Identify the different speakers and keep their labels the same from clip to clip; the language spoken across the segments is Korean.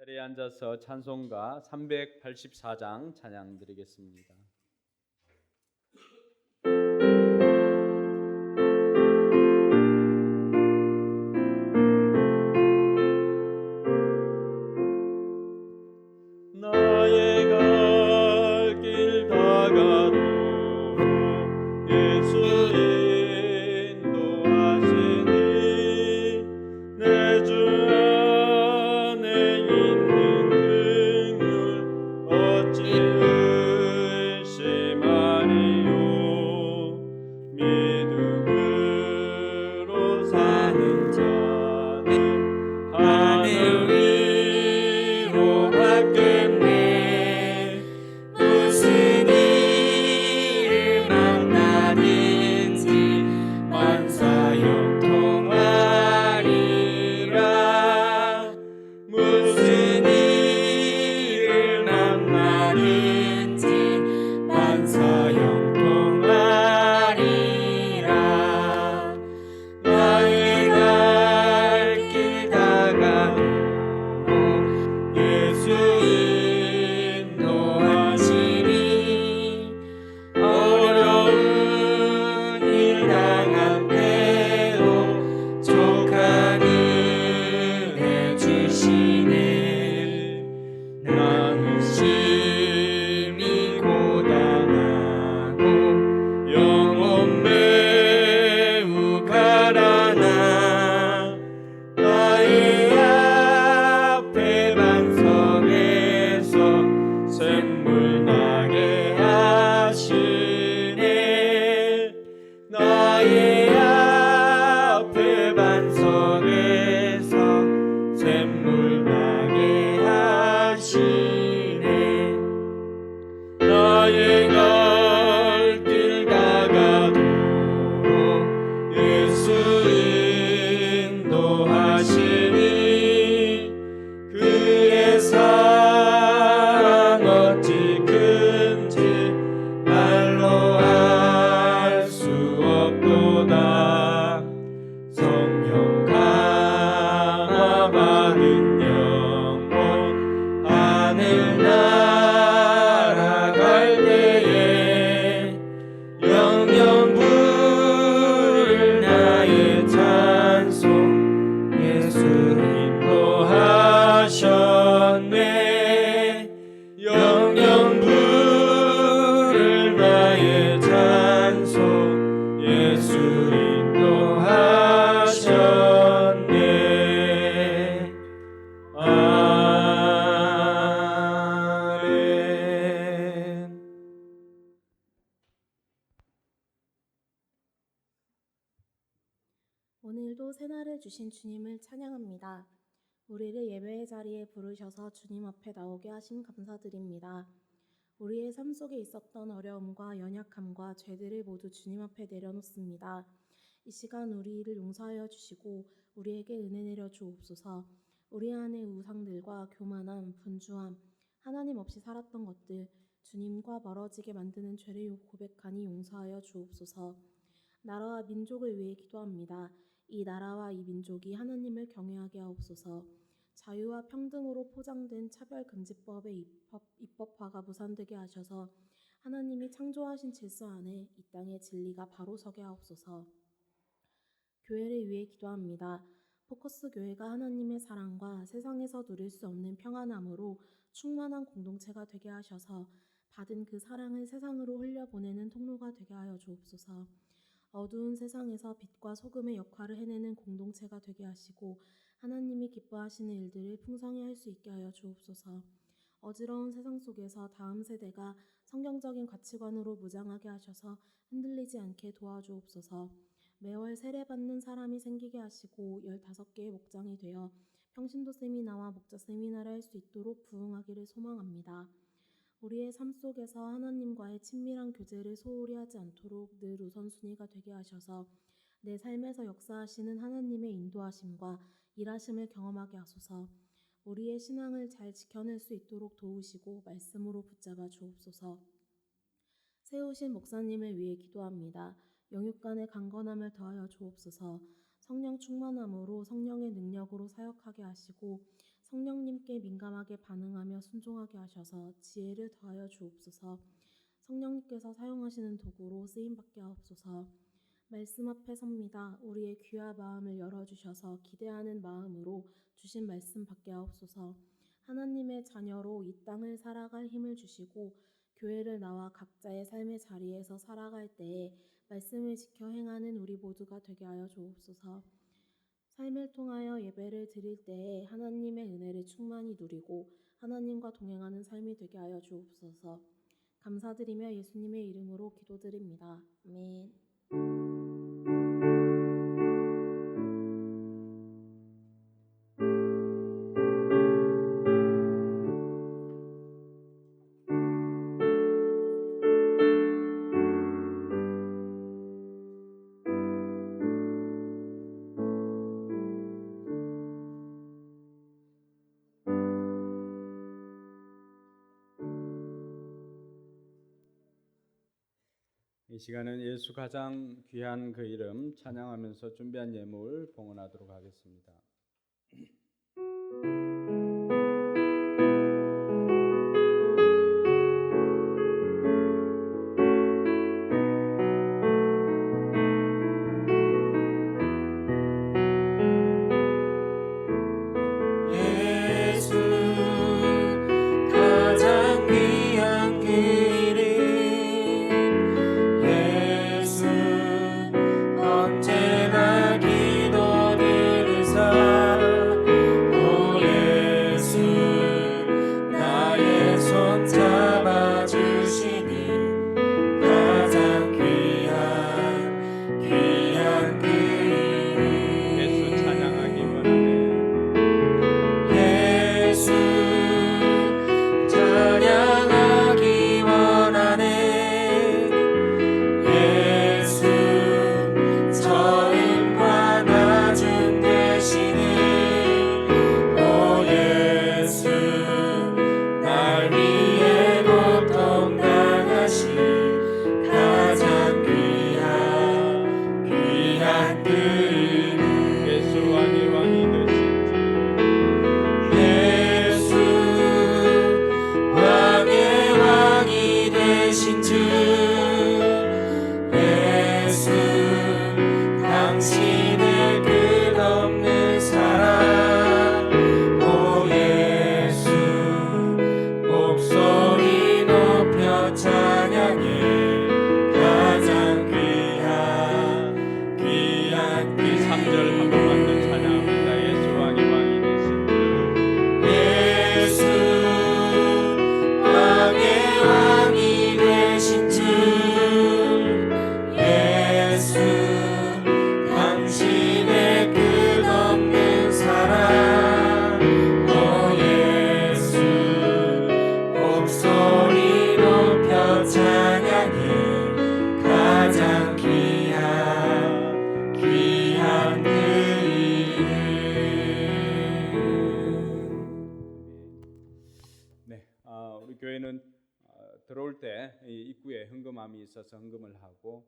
Speaker 1: 자리에 앉아서 찬송가 384장 찬양 드리겠습니다. 나의 갈 길 다가도 예수 인도하시니 내 주 안에 있는 긍휼 어찌 의심하리요. 믿음으로 사는 자는 하늘 위로 받겠네. 무슨 일을 만나든지 만사 형통하리라. 무슨 일을 만나든지 만사 형통하리라. 나의 갈 길 다가도 예수 인도하시니 어려운 일 당한 때도 족한 은혜 주시네. 나는 심히 고단하고 영혼 매우 가라나 나의 앞에 반석에서 샘물 나게 하시네. 나의 앞에 반석에서 샘물 나게 하시네. 나의 갈 길 다가도록 예수 인도하시니 그의 사랑 어찌 큰지 말로 알 수 없도다. 성령 강화 받은 영혼 하늘 날아갈 때에 영영 부를 나의 찬송 예수 인도하셨네. 영영 부를 나의 찬송 예수 인도하셨네. 아멘.
Speaker 2: 오늘도 새날을 주신 주님을 찬양합니다. 우리를 예배의 자리에 부르셔서 주님 앞에 나오게 하심 감사드립니다. 우리의 삶 속에 있었던 어려움과 연약함과 죄들을 모두 주님 앞에 내려놓습니다. 이 시간 우리를 용서하여 주시고 우리에게 은혜 내려 주옵소서. 우리 안의 우상들과 교만함, 분주함, 하나님 없이 살았던 것들, 주님과 멀어지게 만드는 죄를 고백하니 용서하여 주옵소서. 나라와 민족을 위해 기도합니다. 이 나라와 이 민족이 하나님을 경외하게 하옵소서. 자유와 평등으로 포장된 차별금지법의 입법화가 무산되게 하셔서 하나님이 창조하신 질서 안에 이 땅의 진리가 바로 서게 하옵소서. 교회를 위해 기도합니다. 포커스 교회가 하나님의 사랑과 세상에서 누릴 수 없는 평안함으로 충만한 공동체가 되게 하셔서 받은 그 사랑을 세상으로 흘려보내는 통로가 되게 하여 주옵소서. 어두운 세상에서 빛과 소금의 역할을 해내는 공동체가 되게 하시고 하나님이 기뻐하시는 일들을 풍성히 할 수 있게 하여 주옵소서. 어지러운 세상 속에서 다음 세대가 성경적인 가치관으로 무장하게 하셔서 흔들리지 않게 도와주옵소서. 매월 세례받는 사람이 생기게 하시고 15개의 목장이 되어 평신도 세미나와 목자 세미나를 할 수 있도록 부흥하기를 소망합니다. 우리의 삶 속에서 하나님과의 친밀한 교제를 소홀히 하지 않도록 늘 우선순위가 되게 하셔서 내 삶에서 역사하시는 하나님의 인도하심과 일하심을 경험하게 하소서. 우리의 신앙을 잘 지켜낼 수 있도록 도우시고 말씀으로 붙잡아 주옵소서. 세우신 목사님을 위해 기도합니다. 영육간의 강건함을 더하여 주옵소서. 성령 충만함으로 성령의 능력으로 사역하게 하시고 성령님께 민감하게 반응하며 순종하게 하셔서 지혜를 더하여 주옵소서. 성령님께서 사용하시는 도구로 쓰임받게 하옵소서. 말씀 앞에 섭니다. 우리의 귀와 마음을 열어주셔서 기대하는 마음으로 주신 말씀 받게 하옵소서. 하나님의 자녀로 이 땅을 살아갈 힘을 주시고 교회를 나와 각자의 삶의 자리에서 살아갈 때에 말씀을 지켜 행하는 우리 모두가 되게 하여 주옵소서. 삶을 통하여 예배를 드릴 때에 하나님의 은혜를 충만히 누리고 하나님과 동행하는 삶이 되게 하여 주옵소서. 감사드리며 예수님의 이름으로 기도드립니다. 아멘.
Speaker 1: 이 시간은 예수 가장 귀한 그 이름 찬양하면서 준비한 예물 봉헌하도록 하겠습니다. 예수 가장 귀한 그 이름 예수 언제나 기도 들으사 오 예수 나의 손 잡아주시니 가장 귀한 그 이름 예수 찬양하기 원하네 예수 찬양하기 원하네 예수 처음과 나중 되시는 오 예수 날 위해 고통 당하신 가장 귀한 그 이름 예수 왕이 되신 예수 왕이 되신 주 예수 당신의 끝없는 사랑 오 예수 목소리 높여 찬양해 가장 귀한 그 3절 한 번만 더 찬양합니다. 예수 왕이 되신 주 예수 왕이 되신 주 예수 당신의 끝없는 사랑 오 예수 목소리 높여 찬양해 가장 귀한 그 이름 네, 우리 교회는 들어올 때 이 입구에 헌금함이 있어서 헌금을 하고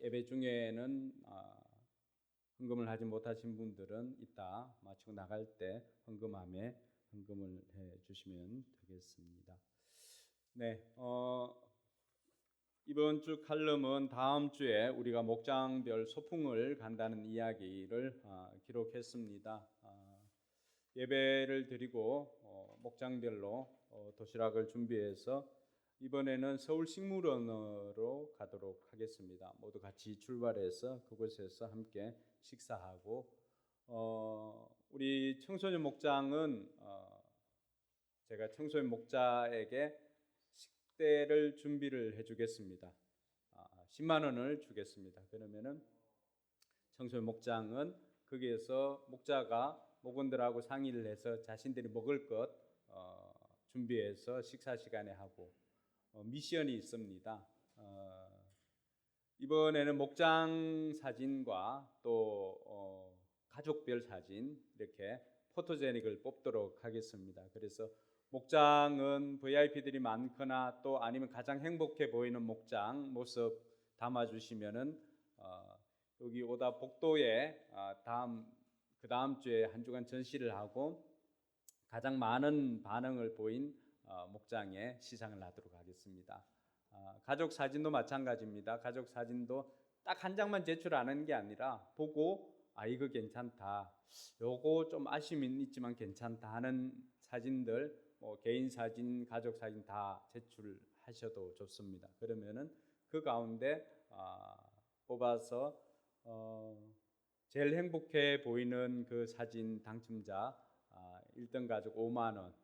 Speaker 1: 예배 중에는 헌금을 하지 못하신 분들은 이따 마치고 나갈 때 헌금함에 헌금을 해 주시면 되겠습니다. 네, 이번 주 칼럼은 다음 주에 우리가 목장별 소풍을 간다는 이야기를 기록했습니다. 예배를 드리고 목장별로 도시락을 준비해서 이번에는 서울식물원으로 가도록 하겠습니다. 모두 같이 출발해서 그곳에서 함께 식사하고 우리 청소년 목장은 제가 청소년 목자에게 식대를 준비를 해주겠습니다. 10만 원을 주겠습니다. 그러면은 청소년 목장은 거기에서 목자가 목원들하고 상의를 해서 자신들이 먹을 것 준비해서 식사 시간에 하고 미션이 있습니다. 이번에는 목장 사진과 또 가족별 사진 이렇게 포토제닉을 뽑도록 하겠습니다. 그래서 목장은 VIP들이 많거나 또 아니면 가장 행복해 보이는 목장 모습 담아주시면은 여기 오다 복도에 그 다음 주에 한 주간 전시를 하고 가장 많은 반응을 보인 목장에 시상을 하도록 하겠습니다. 가족 사진도 마찬가지입니다. 가족 사진도 딱 한 장만 제출하는 게 아니라 보고 이거 괜찮다, 요거 좀 아쉬움은 있지만 괜찮다 하는 사진들, 개인 사진, 가족 사진 다 제출하셔도 좋습니다. 그러면은 그 가운데 뽑아서 제일 행복해 보이는 그 사진 당첨자 1등 가족 5만 원,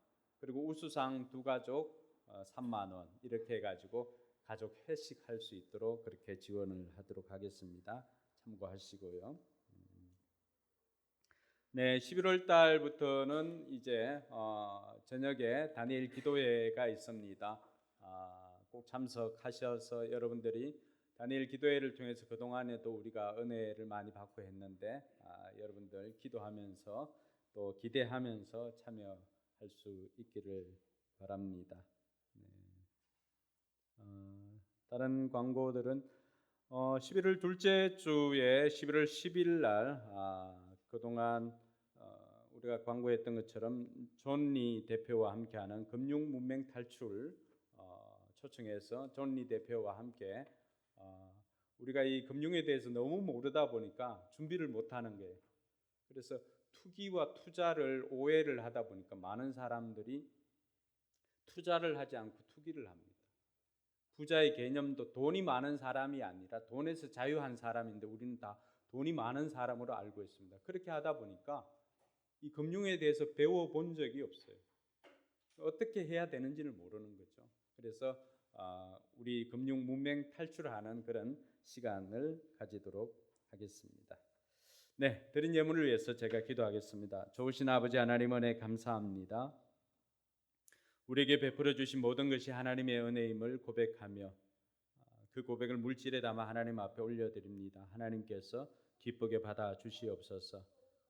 Speaker 1: 그리고 우수상 두 가족 3만 원 이렇게 해가지고 가족 회식 할 수 있도록 그렇게 지원을 하도록 하겠습니다. 참고하시고요. 네, 11월 달부터는 이제 저녁에 다니엘 기도회가 있습니다. 꼭 참석하셔서 여러분들이 다니엘 기도회를 통해서 그동안에도 우리가 은혜를 많이 받고 했는데 여러분들 기도하면서 또 기대하면서 참여할 수 있기를 바랍니다. 네. 다른 광고들은 11월 둘째 주에 11월 10일 날 그동안 우리가 광고했던 것처럼 존리 대표와 함께하는 금융 문맹 탈출 초청해서 존리 대표와 함께 우리가 이 금융에 대해서 너무 모르다 보니까 준비를 못하는 거예요. 그래서 투기와 투자를 오해를 하다 보니까 많은 사람들이 투자를 하지 않고 투기를 합니다. 부자의 개념도 돈이 많은 사람이 아니라 돈에서 자유한 사람인데 우리는 다 돈이 많은 사람으로 알고 있습니다. 그렇게 하다 보니까 이 금융에 대해서 배워본 적이 없어요. 어떻게 해야 되는지를 모르는 거죠. 그래서 우리 금융 문맹 탈출하는 그런 시간을 가지도록 하겠습니다. 네, 드린 예물을 위해서 제가 기도하겠습니다. 좋으신 아버지 하나님 은혜 감사합니다. 우리에게 베풀어 주신 모든 것이 하나님의 은혜임을 고백하며 그 고백을 물질에 담아 하나님 앞에 올려드립니다. 하나님께서 기쁘게 받아 주시옵소서.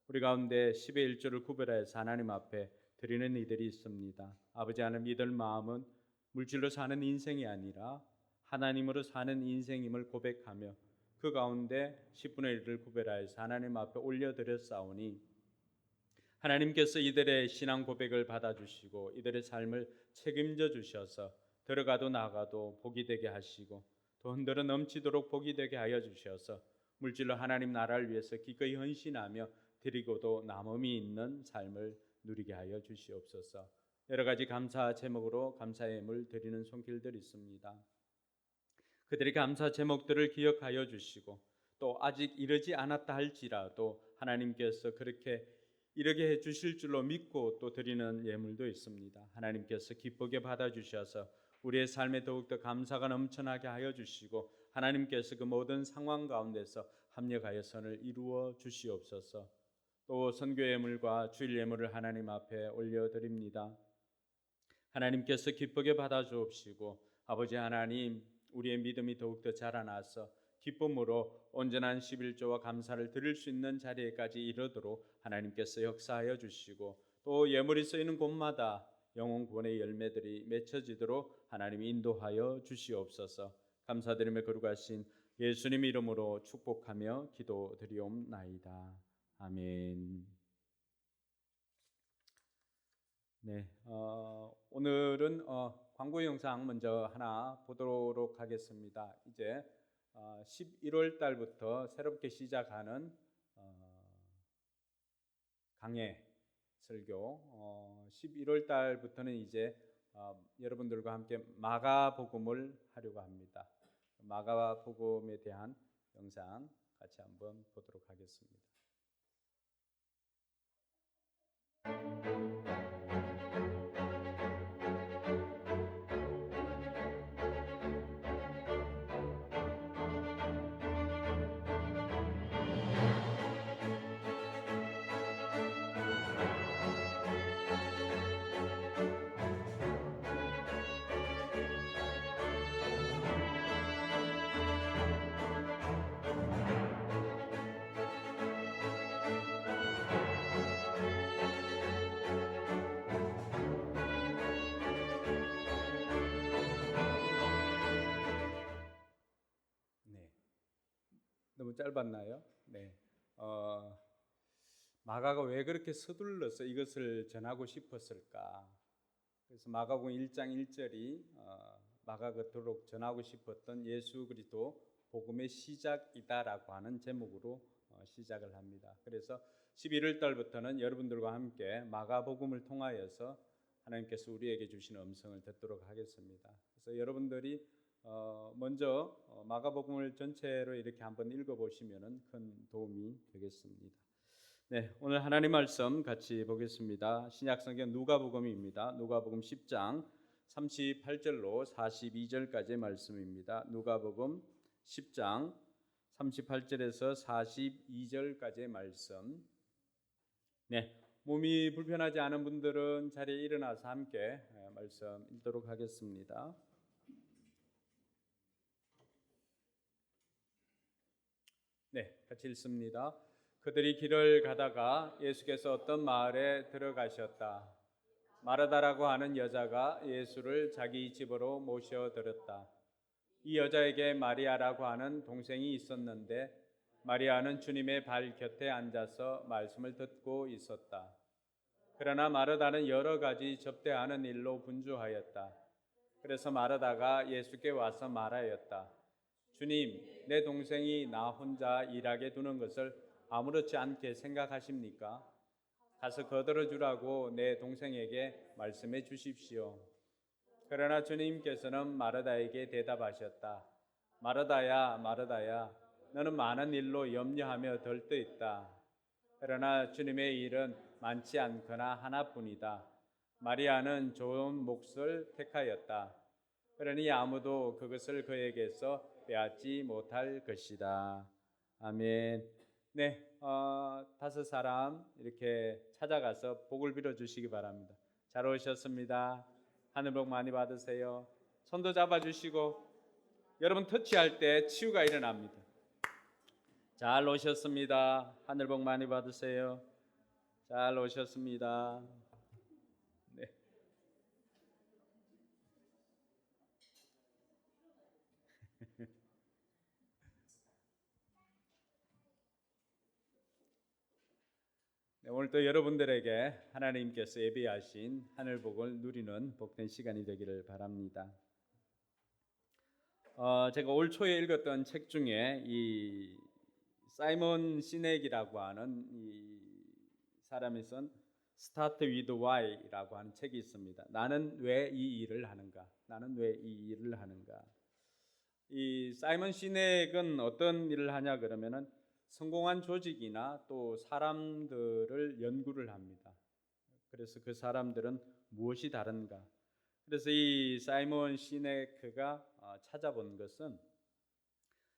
Speaker 1: 우리 가운데 10의 1조를 구별하여서 하나님 앞에 드리는 이들이 있습니다. 아버지 하나님, 이들 마음은 물질로 사는 인생이 아니라 하나님으로 사는 인생임을 고백하며 그 가운데 10분의 1을 구별하여서 하나님 앞에 올려드렸사오니 하나님께서 이들의 신앙 고백을 받아주시고 이들의 삶을 책임져 주셔서 들어가도 나가도 복이 되게 하시고 또 흔들어 넘치도록 복이 되게 하여 주셔서 물질로 하나님 나라를 위해서 기꺼이 헌신하며 드리고도 남음이 있는 삶을 누리게 하여 주시옵소서. 여러 가지 감사 제목으로 감사의 예물 드리는 손길들이 있습니다. 그들의 감사 제목들을 기억하여 주시고 또 아직 이르지 않았다 할지라도 하나님께서 그렇게 이르게 해 주실 줄로 믿고 또 드리는 예물도 있습니다. 하나님께서 기쁘게 받아주셔서 우리의 삶에 더욱더 감사가 넘쳐나게 하여 주시고 하나님께서 그 모든 상황 가운데서 합력하여 선을 이루어 주시옵소서. 또 선교 예물과 주일 예물을 하나님 앞에 올려드립니다. 하나님께서 기쁘게 받아주옵시고 아버지 하나님, 우리의 믿음이 더욱더 자라나서 기쁨으로 온전한 11조와 감사를 드릴 수 있는 자리에까지 이르도록 하나님께서 역사하여 주시고 또 예물이 쓰이는 곳마다 영혼 구원의 열매들이 맺혀지도록 하나님이 인도하여 주시옵소서. 감사드리며 거룩하신 예수님 이름으로 축복하며 기도드리옵나이다. 아멘. 네, 오늘은 광고 영상 먼저 하나 보도록 하겠습니다. 이제 11월 달부터 새롭게 시작하는 강해 설교, 11월 달부터는 이제 여러분들과 함께 마가복음을 하려고 합니다. 마가복음에 대한 영상 같이 한번 보도록 하겠습니다. 네, 너무 짧았나요? 네, 마가가 왜 그렇게 서둘러서 이것을 전하고 싶었을까? 그래서 마가복음 1장 1절이 마가가 그토록 전하고 싶었던 예수 그리스도 복음의 시작이다라고 하는 제목으로 시작을 합니다. 그래서 11월 달부터는 여러분들과 함께 마가복음을 통하여서 하나님께서 우리에게 주신 음성을 듣도록 하겠습니다. 그래서 여러분들이 먼저 마가복음을 전체로 이렇게 한번 읽어보시면 큰 도움이 되겠습니다. 네, 오늘 하나님 말씀 같이 보겠습니다. 신약성경 누가복음입니다. 누가복음 10장 38절로 42절까지의 말씀입니다. 누가복음 10장 38절에서 42절까지의 말씀. 네, 몸이 불편하지 않은 분들은 자리에 일어나서 함께 말씀 읽도록 하겠습니다. 네, 같이 읽습니다. 그들이 길을 가다가 예수께서 어떤 마을에 들어가셨다. 마르다라고 하는 여자가 예수를 자기 집으로 모셔들었다. 이 여자에게 마리아라고 하는 동생이 있었는데 마리아는 주님의 발 곁에 앉아서 말씀을 듣고 있었다. 그러나 마르다는 여러 가지 접대하는 일로 분주하였다. 그래서 마르다가 예수께 와서 말하였다. 주님, 내 동생이 나 혼자 일하게 두는 것을 아무렇지 않게 생각하십니까? 가서 거들어 주라고 내 동생에게 말씀해 주십시오. 그러나 주님께서는 마르다에게 대답하셨다. 마르다야, 마르다야, 너는 많은 일로 염려하며 들떠있다. 그러나 주님의 일은 많지 않거나 하나뿐이다. 마리아는 좋은 몫을 택하였다. 그러니 아무도 그것을 그에게서 빼앗지 못할 것이다. 아멘. 네, 5 사람 이렇게 찾아가서 복을 빌어 주시기 바랍니다. 잘 오셨습니다. 하늘 복 많이 받으세요. 손도 잡아주시고 여러분 터치할 때 치유가 일어납니다. 잘 오셨습니다. 하늘 복 많이 받으세요. 잘 오셨습니다. 네. 네, 오늘 또 여러분들에게 하나님께서 예비하신 하늘 복을 누리는 복된 시간이 되기를 바랍니다. 제가 올 초에 읽었던 책 중에 이 사이먼 시넥이라고 하는 이 사람이 쓴 Start with Why라고 하는 책이 있습니다. 나는 왜 이 일을 하는가? 나는 왜 이 일을 하는가? 이 사이먼 시넥은 어떤 일을 하냐 그러면은 성공한 조직이나 또 사람들을 연구를 합니다. 그래서 그 사람들은 무엇이 다른가? 그래서 이 사이먼 시네크가 찾아본 것은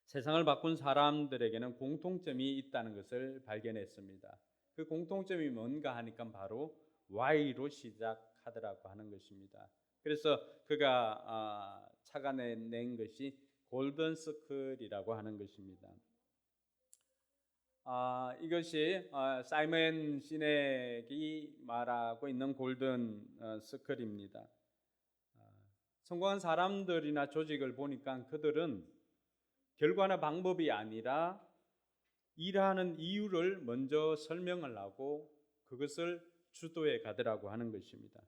Speaker 1: 세상을 바꾼 사람들에게는 공통점이 있다는 것을 발견했습니다. 그 공통점이 뭔가 하니까 바로 Why로 시작하더라고 하는 것입니다. 그래서 그가 찾아낸 것이 골든 서클이라고 하는 것입니다. 이것이 사이먼 시넥이 말하고 있는 골든 서클입니다. 성공한 사람들이나 조직을 보니까 그들은 결과나 방법이 아니라 일하는 이유를 먼저 설명을 하고 그것을 주도해 가더라고 하는 것입니다.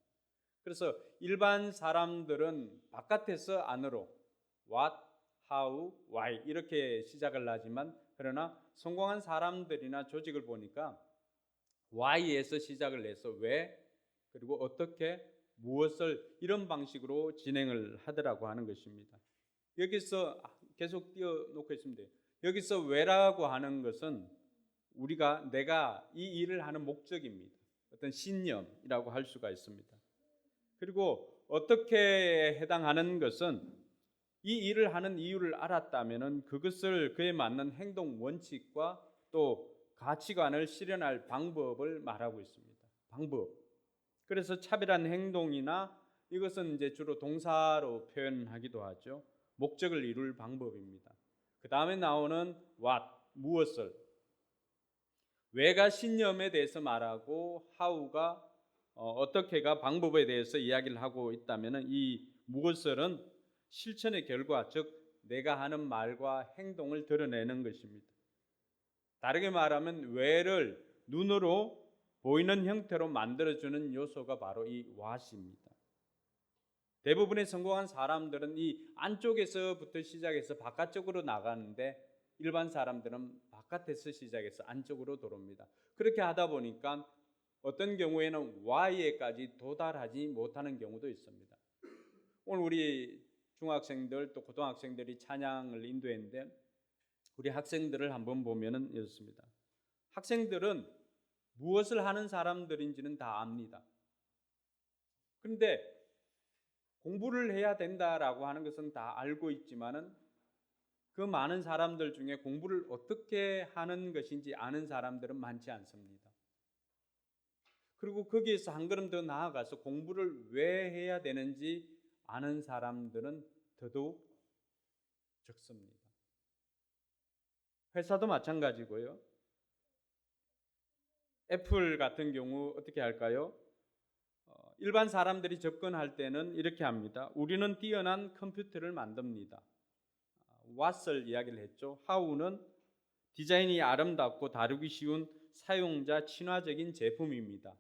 Speaker 1: 그래서 일반 사람들은 바깥에서 안으로 what, how, why 이렇게 시작을 하지만 그러나 성공한 사람들이나 조직을 보니까 why에서 시작을 해서 왜 그리고 어떻게 무엇을 이런 방식으로 진행을 하더라고 하는 것입니다. 여기서 계속 띄워놓고 있습니다. 여기서 왜라고 하는 것은 내가 이 일을 하는 목적입니다. 어떤 신념이라고 할 수가 있습니다. 그리고 어떻게 해당하는 것은 이 일을 하는 이유를 알았다면 그것을 그에 맞는 행동 원칙과 또 가치관을 실현할 방법을 말하고 있습니다. 방법. 그래서 차별한 행동이나 이것은 이제 주로 동사로 표현하기도 하죠. 목적을 이룰 방법입니다. 그 다음에 나오는 what, 무엇을. 왜가 신념에 대해서 말하고 how가 어떻게가 방법에 대해서 이야기를 하고 있다면 이 무엇을은 실천의 결과, 즉 내가 하는 말과 행동을 드러내는 것입니다. 다르게 말하면 왜를 눈으로 보이는 형태로 만들어주는 요소가 바로 이 왓입니다. 대부분의 성공한 사람들은 이 안쪽에서부터 시작해서 바깥쪽으로 나가는데 일반 사람들은 바깥에서 시작해서 안쪽으로 들어옵니다. 그렇게 하다 보니까 어떤 경우에는 Y에까지 도달하지 못하는 경우도 있습니다. 오늘 우리 중학생들 또 고등학생들이 찬양을 인도했는데 우리 학생들을 한번 보면은 이렇습니다. 학생들은 무엇을 하는 사람들인지는 다 압니다. 그런데 공부를 해야 된다라고 하는 것은 다 알고 있지만은 그 많은 사람들 중에 공부를 어떻게 하는 것인지 아는 사람들은 많지 않습니다. 그리고 거기에서 한 걸음 더 나아가서 공부를 왜 해야 되는지 아는 사람들은 더더욱 적습니다. 회사도 마찬가지고요. 애플 같은 경우 어떻게 할까요? 일반 사람들이 접근할 때는 이렇게 합니다. 우리는 뛰어난 컴퓨터를 만듭니다. What을 이야기를 했죠. How는 디자인이 아름답고 다루기 쉬운 사용자 친화적인 제품입니다.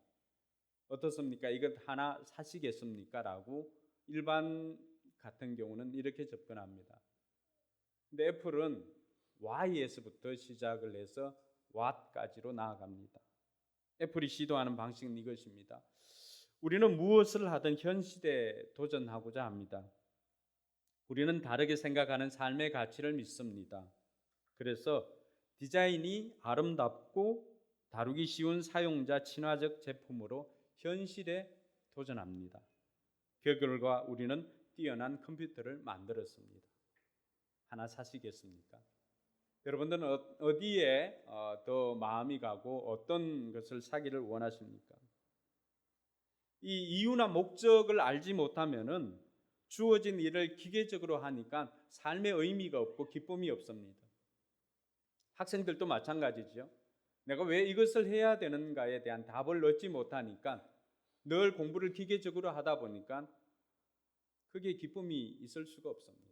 Speaker 1: 어떻습니까? 이것 하나 사시겠습니까? 라고 일반 같은 경우는 이렇게 접근합니다. 근데 애플은 Y에서부터 시작을 해서 What까지로 나아갑니다. 애플이 시도하는 방식은 이것입니다. 우리는 무엇을 하든 현 시대에 도전하고자 합니다. 우리는 다르게 생각하는 삶의 가치를 믿습니다. 그래서 디자인이 아름답고 다루기 쉬운 사용자 친화적 제품으로 현실에 도전합니다. 그 결과 우리는 뛰어난 컴퓨터를 만들었습니다. 하나 사시겠습니까? 여러분들은 어디에 더 마음이 가고 어떤 것을 사기를 원하십니까? 이 이유나 목적을 알지 못하면은 주어진 일을 기계적으로 하니까 삶의 의미가 없고 기쁨이 없습니다. 학생들도 마찬가지죠. 내가 왜 이것을 해야 되는가에 대한 답을 얻지 못하니까 늘 공부를 기계적으로 하다 보니까 그게 기쁨이 있을 수가 없습니다.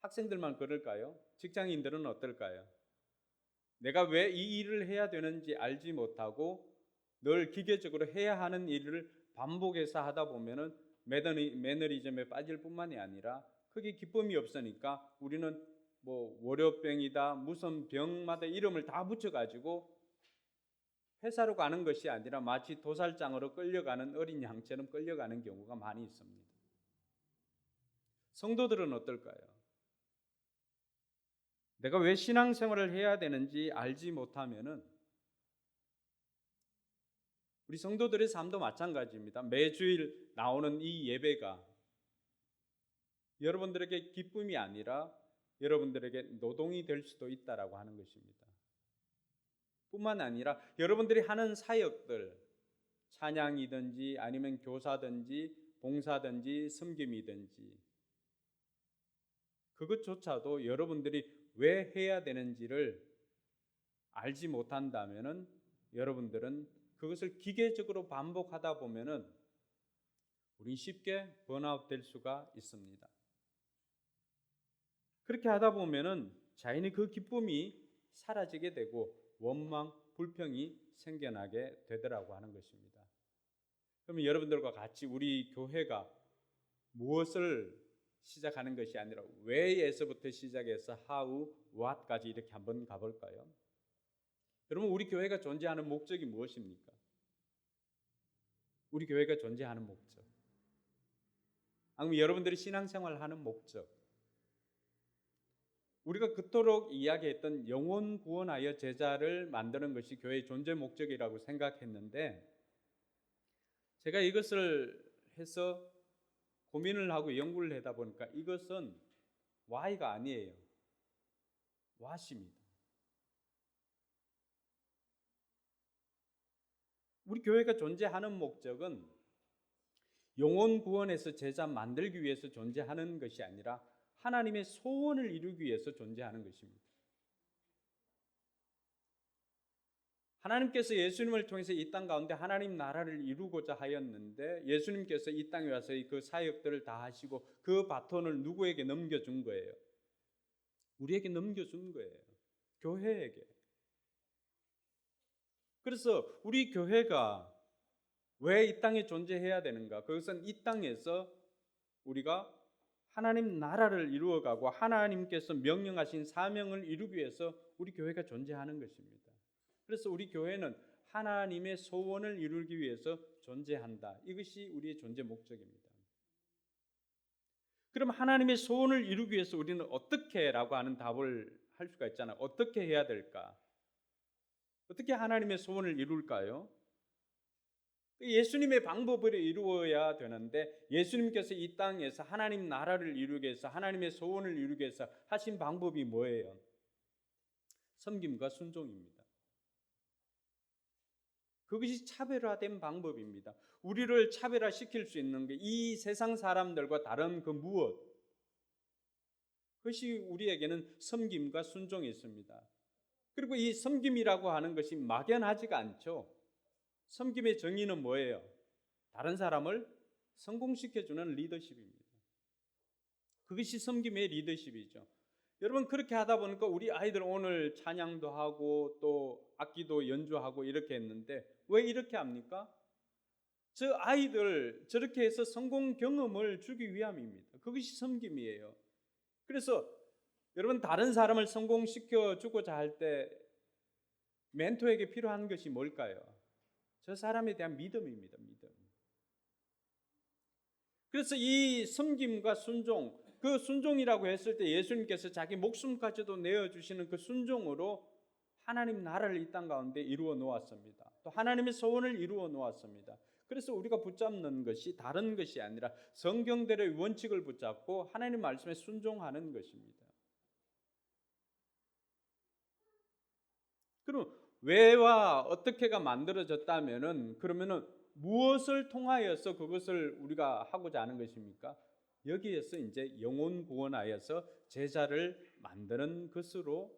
Speaker 1: 학생들만 그럴까요? 직장인들은 어떨까요? 내가 왜 이 일을 해야 되는지 알지 못하고 늘 기계적으로 해야 하는 일을 반복해서 하다 보면은 매너리즘에 빠질 뿐만이 아니라 그게 기쁨이 없으니까 우리는 뭐 월요병이다 무슨 병마다 이름을 다 붙여가지고 회사로 가는 것이 아니라 마치 도살장으로 끌려가는 어린 양처럼 끌려가는 경우가 많이 있습니다. 성도들은 어떨까요? 내가 왜 신앙생활을 해야 되는지 알지 못하면은 우리 성도들의 삶도 마찬가지입니다. 매주일 나오는 이 예배가 여러분들에게 기쁨이 아니라 여러분들에게 노동이 될 수도 있다라고 하는 것입니다. 뿐만 아니라 여러분들이 하는 사역들, 찬양이든지 아니면 교사든지 봉사든지 섬김이든지 그것조차도 여러분들이 왜 해야 되는지를 알지 못한다면은 여러분들은 그것을 기계적으로 반복하다 보면은 우린 쉽게 번아웃 될 수가 있습니다. 그렇게 하다 보면은 자연히 그 기쁨이 사라지게 되고 원망, 불평이 생겨나게 되더라고 하는 것입니다. 그러면 여러분들과 같이 우리 교회가 무엇을 시작하는 것이 아니라 왜에서부터 시작해서 how, what까지 이렇게 한번 가볼까요? 여러분 우리 교회가 존재하는 목적이 무엇입니까? 우리 교회가 존재하는 목적. 아니면 여러분들이 신앙생활을 하는 목적. 우리가 그토록 이야기했던 영혼 구원하여 제자를 만드는 것이 교회의 존재 목적이라고 생각했는데 제가 이것을 해서 고민을 하고 연구를 하다 보니까 이것은 Y가 아니에요. What입니다. 우리 교회가 존재하는 목적은 영혼 구원에서 제자 만들기 위해서 존재하는 것이 아니라 하나님의 소원을 이루기 위해서 존재하는 것입니다. 하나님께서 예수님을 통해서 이 땅 가운데 하나님 나라를 이루고자 하였는데 예수님께서 이 땅에 와서 그 사역들을 다 하시고 그 바톤을 누구에게 넘겨준 거예요? 우리에게 넘겨준 거예요. 교회에게. 그래서 우리 교회가 왜 이 땅에 존재해야 되는가? 그것은 이 땅에서 우리가 하나님 나라를 이루어가고 하나님께서 명령하신 사명을 이루기 위해서 우리 교회가 존재하는 것입니다. 그래서 우리 교회는 하나님의 소원을 이루기 위해서 존재한다. 이것이 우리의 존재 목적입니다. 그럼 하나님의 소원을 이루기 위해서 우리는 어떻게라고 하는 답을 할 수가 있잖아요. 어떻게 해야 될까? 어떻게 하나님의 소원을 이룰까요? 예수님의 방법으로 이루어야 되는데 예수님께서 이 땅에서 하나님 나라를 이루기 위해서 하나님의 소원을 이루기 위해서 하신 방법이 뭐예요? 섬김과 순종입니다. 그것이 차별화된 방법입니다. 우리를 차별화시킬 수 있는 게 이 세상 사람들과 다른 그 무엇? 그것이 우리에게는 섬김과 순종이 있습니다. 그리고 이 섬김이라고 하는 것이 막연하지가 않죠. 섬김의 정의는 뭐예요? 다른 사람을 성공시켜주는 리더십입니다. 그것이 섬김의 리더십이죠. 여러분 그렇게 하다 보니까 우리 아이들 오늘 찬양도 하고 또 악기도 연주하고 이렇게 했는데 왜 이렇게 합니까? 저 아이들 저렇게 해서 성공 경험을 주기 위함입니다. 그것이 섬김이에요. 그래서 여러분 다른 사람을 성공시켜 주고자 할 때 멘토에게 필요한 것이 뭘까요? 저 사람에 대한 믿음입니다. 믿음. 그래서 이 섬김과 순종, 그 순종이라고 했을 때 예수님께서 자기 목숨까지도 내어주시는 그 순종으로 하나님 나라를 이 땅 가운데 이루어 놓았습니다. 또 하나님의 소원을 이루어 놓았습니다. 그래서 우리가 붙잡는 것이 다른 것이 아니라 성경대로의 원칙을 붙잡고 하나님 말씀에 순종하는 것입니다. 그럼 왜와 어떻게가 만들어졌다면은 그러면은 무엇을 통하여서 그것을 우리가 하고자 하는 것입니까? 여기에서 이제 영혼 구원하여서 제자를 만드는 것으로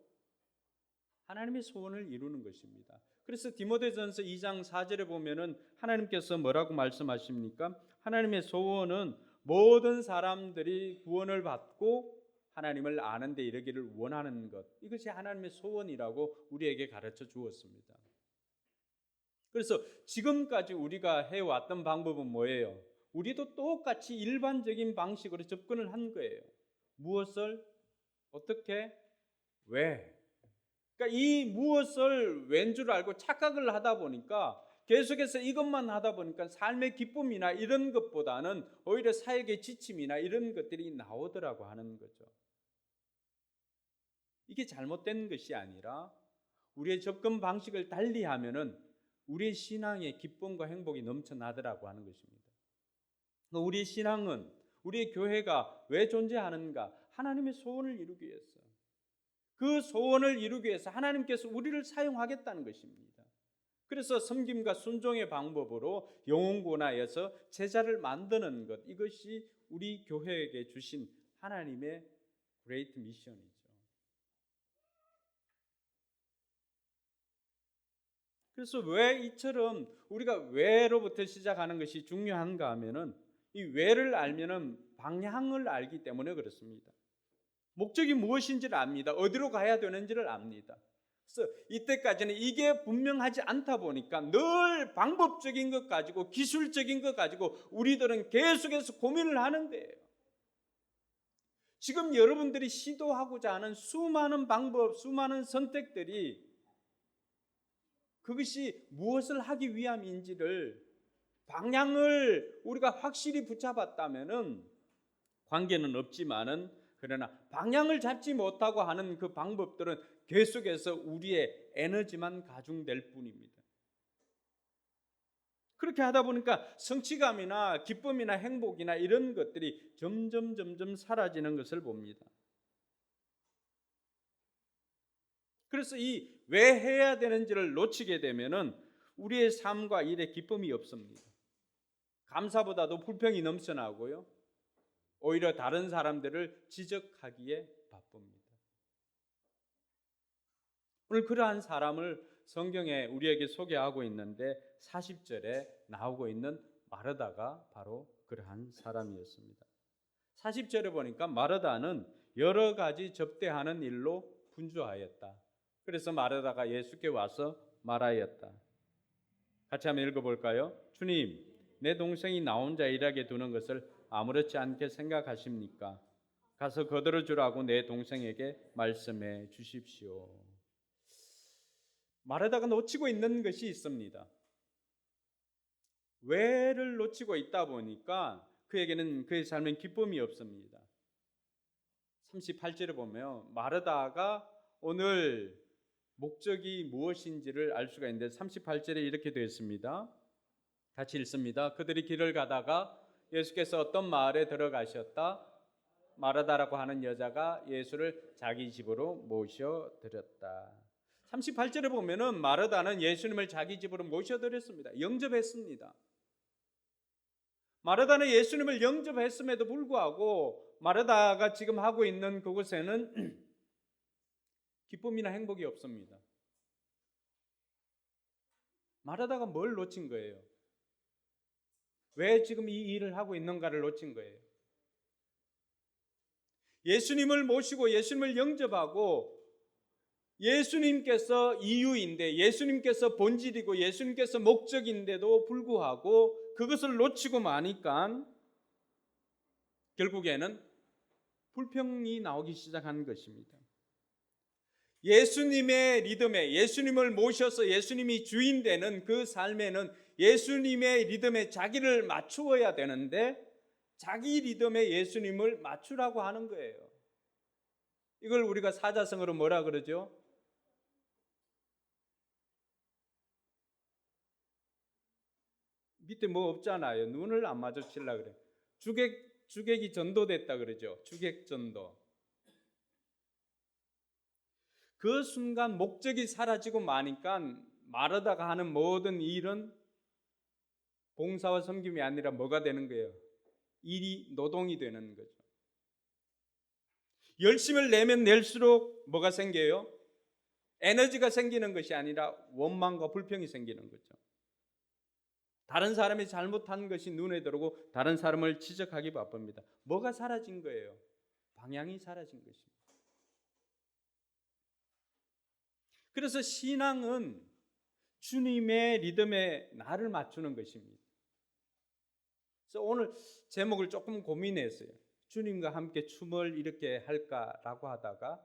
Speaker 1: 하나님의 소원을 이루는 것입니다. 그래서 디모데전서 2장 4절에 보면은 하나님께서 뭐라고 말씀하십니까? 하나님의 소원은 모든 사람들이 구원을 받고 하나님을 아는 데 이르기를 원하는 것. 이것이 하나님의 소원이라고 우리에게 가르쳐 주었습니다. 그래서 지금까지 우리가 해왔던 방법은 뭐예요? 우리도 똑같이 일반적인 방식으로 접근을 한 거예요. 무엇을, 어떻게, 왜? 그러니까 이 무엇을 왠 줄 알고 착각을 하다 보니까 계속해서 이것만 하다 보니까 삶의 기쁨이나 이런 것보다는 오히려 사역의 지침이나 이런 것들이 나오더라고 하는 거죠. 이게 잘못된 것이 아니라 우리의 접근 방식을 달리하면은 우리의 신앙의 기쁨과 행복이 넘쳐나더라고 하는 것입니다. 우리의 신앙은 우리의 교회가 왜 존재하는가? 하나님의 소원을 이루기 위해서. 그 소원을 이루기 위해서 하나님께서 우리를 사용하겠다는 것입니다. 그래서 섬김과 순종의 방법으로 영혼구원하여서 제자를 만드는 것, 이것이 우리 교회에게 주신 하나님의 그레이트 미션이죠. 그래서 왜 이처럼 우리가 왜로부터 시작하는 것이 중요한가 하면은 이 왜를 알면은 방향을 알기 때문에 그렇습니다. 목적이 무엇인지를 압니다. 어디로 가야 되는지를 압니다. 그래서 이때까지는 이게 분명하지 않다 보니까 늘 방법적인 것 가지고 기술적인 것 가지고 우리들은 계속해서 고민을 하는 데예요. 지금 여러분들이 시도하고자 하는 수많은 방법, 수많은 선택들이 그것이 무엇을 하기 위함인지를 방향을 우리가 확실히 붙잡았다면은 관계는 없지만은 그러나 방향을 잡지 못하고 하는 그 방법들은 계속해서 우리의 에너지만 가중될 뿐입니다. 그렇게 하다 보니까 성취감이나 기쁨이나 행복이나 이런 것들이 점점 사라지는 것을 봅니다. 그래서 이 왜 해야 되는지를 놓치게 되면은 우리의 삶과 일에 기쁨이 없습니다. 감사보다도 불평이 넘쳐나고요. 오히려 다른 사람들을 지적하기에 바쁩니다. 오늘 그러한 사람을 성경에 우리에게 소개하고 있는데 40절에 나오고 있는 마르다가 바로 그러한 사람이었습니다. 40절에 보니까 마르다는 여러 가지 접대하는 일로 분주하였다. 그래서 마르다가 예수께 와서 말하였다. 같이 한번 읽어볼까요? 주님, 내 동생이 나 혼자 일하게 두는 것을 아무렇지 않게 생각하십니까? 가서 거들어 주라고 내 동생에게 말씀해 주십시오. 말하다가 놓치고 있는 것이 있습니다. 왜를 놓치고 있다 보니까 그에게는 그의 삶엔 기쁨이 없습니다. 38절에 보면 마르다가 오늘 목적이 무엇인지를 알 수가 있는데 38절에 이렇게 되어 있습니다. 같이 읽습니다. 그들이 길을 가다가 예수께서 어떤 마을에 들어가셨다. 마르다라고 하는 여자가 예수를 자기 집으로 모셔드렸다. 38절에 보면은 마르다는 예수님을 자기 집으로 모셔드렸습니다. 영접했습니다. 마르다는 예수님을 영접했음에도 불구하고 마르다가 지금 하고 있는 그곳에는 기쁨이나 행복이 없습니다. 마르다가 뭘 놓친 거예요? 왜 지금 이 일을 하고 있는가를 놓친 거예요. 예수님을 모시고 예수님을 영접하고 예수님께서 이유인데 예수님께서 본질이고 예수님께서 목적인데도 불구하고 그것을 놓치고 마니까 결국에는 불평이 나오기 시작한 것입니다. 예수님의 리듬에 예수님을 모셔서 예수님이 주인 되는 그 삶에는 예수님의 리듬에 자기를 맞추어야 되는데 자기 리듬에 예수님을 맞추라고 하는 거예요. 이걸 우리가 사자성어로 뭐라 그러죠? 밑에 뭐 없잖아요. 눈을 안 마주치려고 그래. 주객이 전도됐다 그러죠. 주객 전도. 그 순간 목적이 사라지고 마니까 마르다가 하는 모든 일은 봉사와 섬김이 아니라 뭐가 되는 거예요? 일이 노동이 되는 거죠. 열심을 내면 낼수록 뭐가 생겨요? 에너지가 생기는 것이 아니라 원망과 불평이 생기는 거죠. 다른 사람이 잘못한 것이 눈에 들어오고 다른 사람을 지적하기 바쁩니다. 뭐가 사라진 거예요? 방향이 사라진 것입니다. 그래서 신앙은 주님의 리듬에 나를 맞추는 것입니다. 그래서 오늘 제목을 조금 고민했어요. 주님과 함께 춤을 이렇게 할까라고 하다가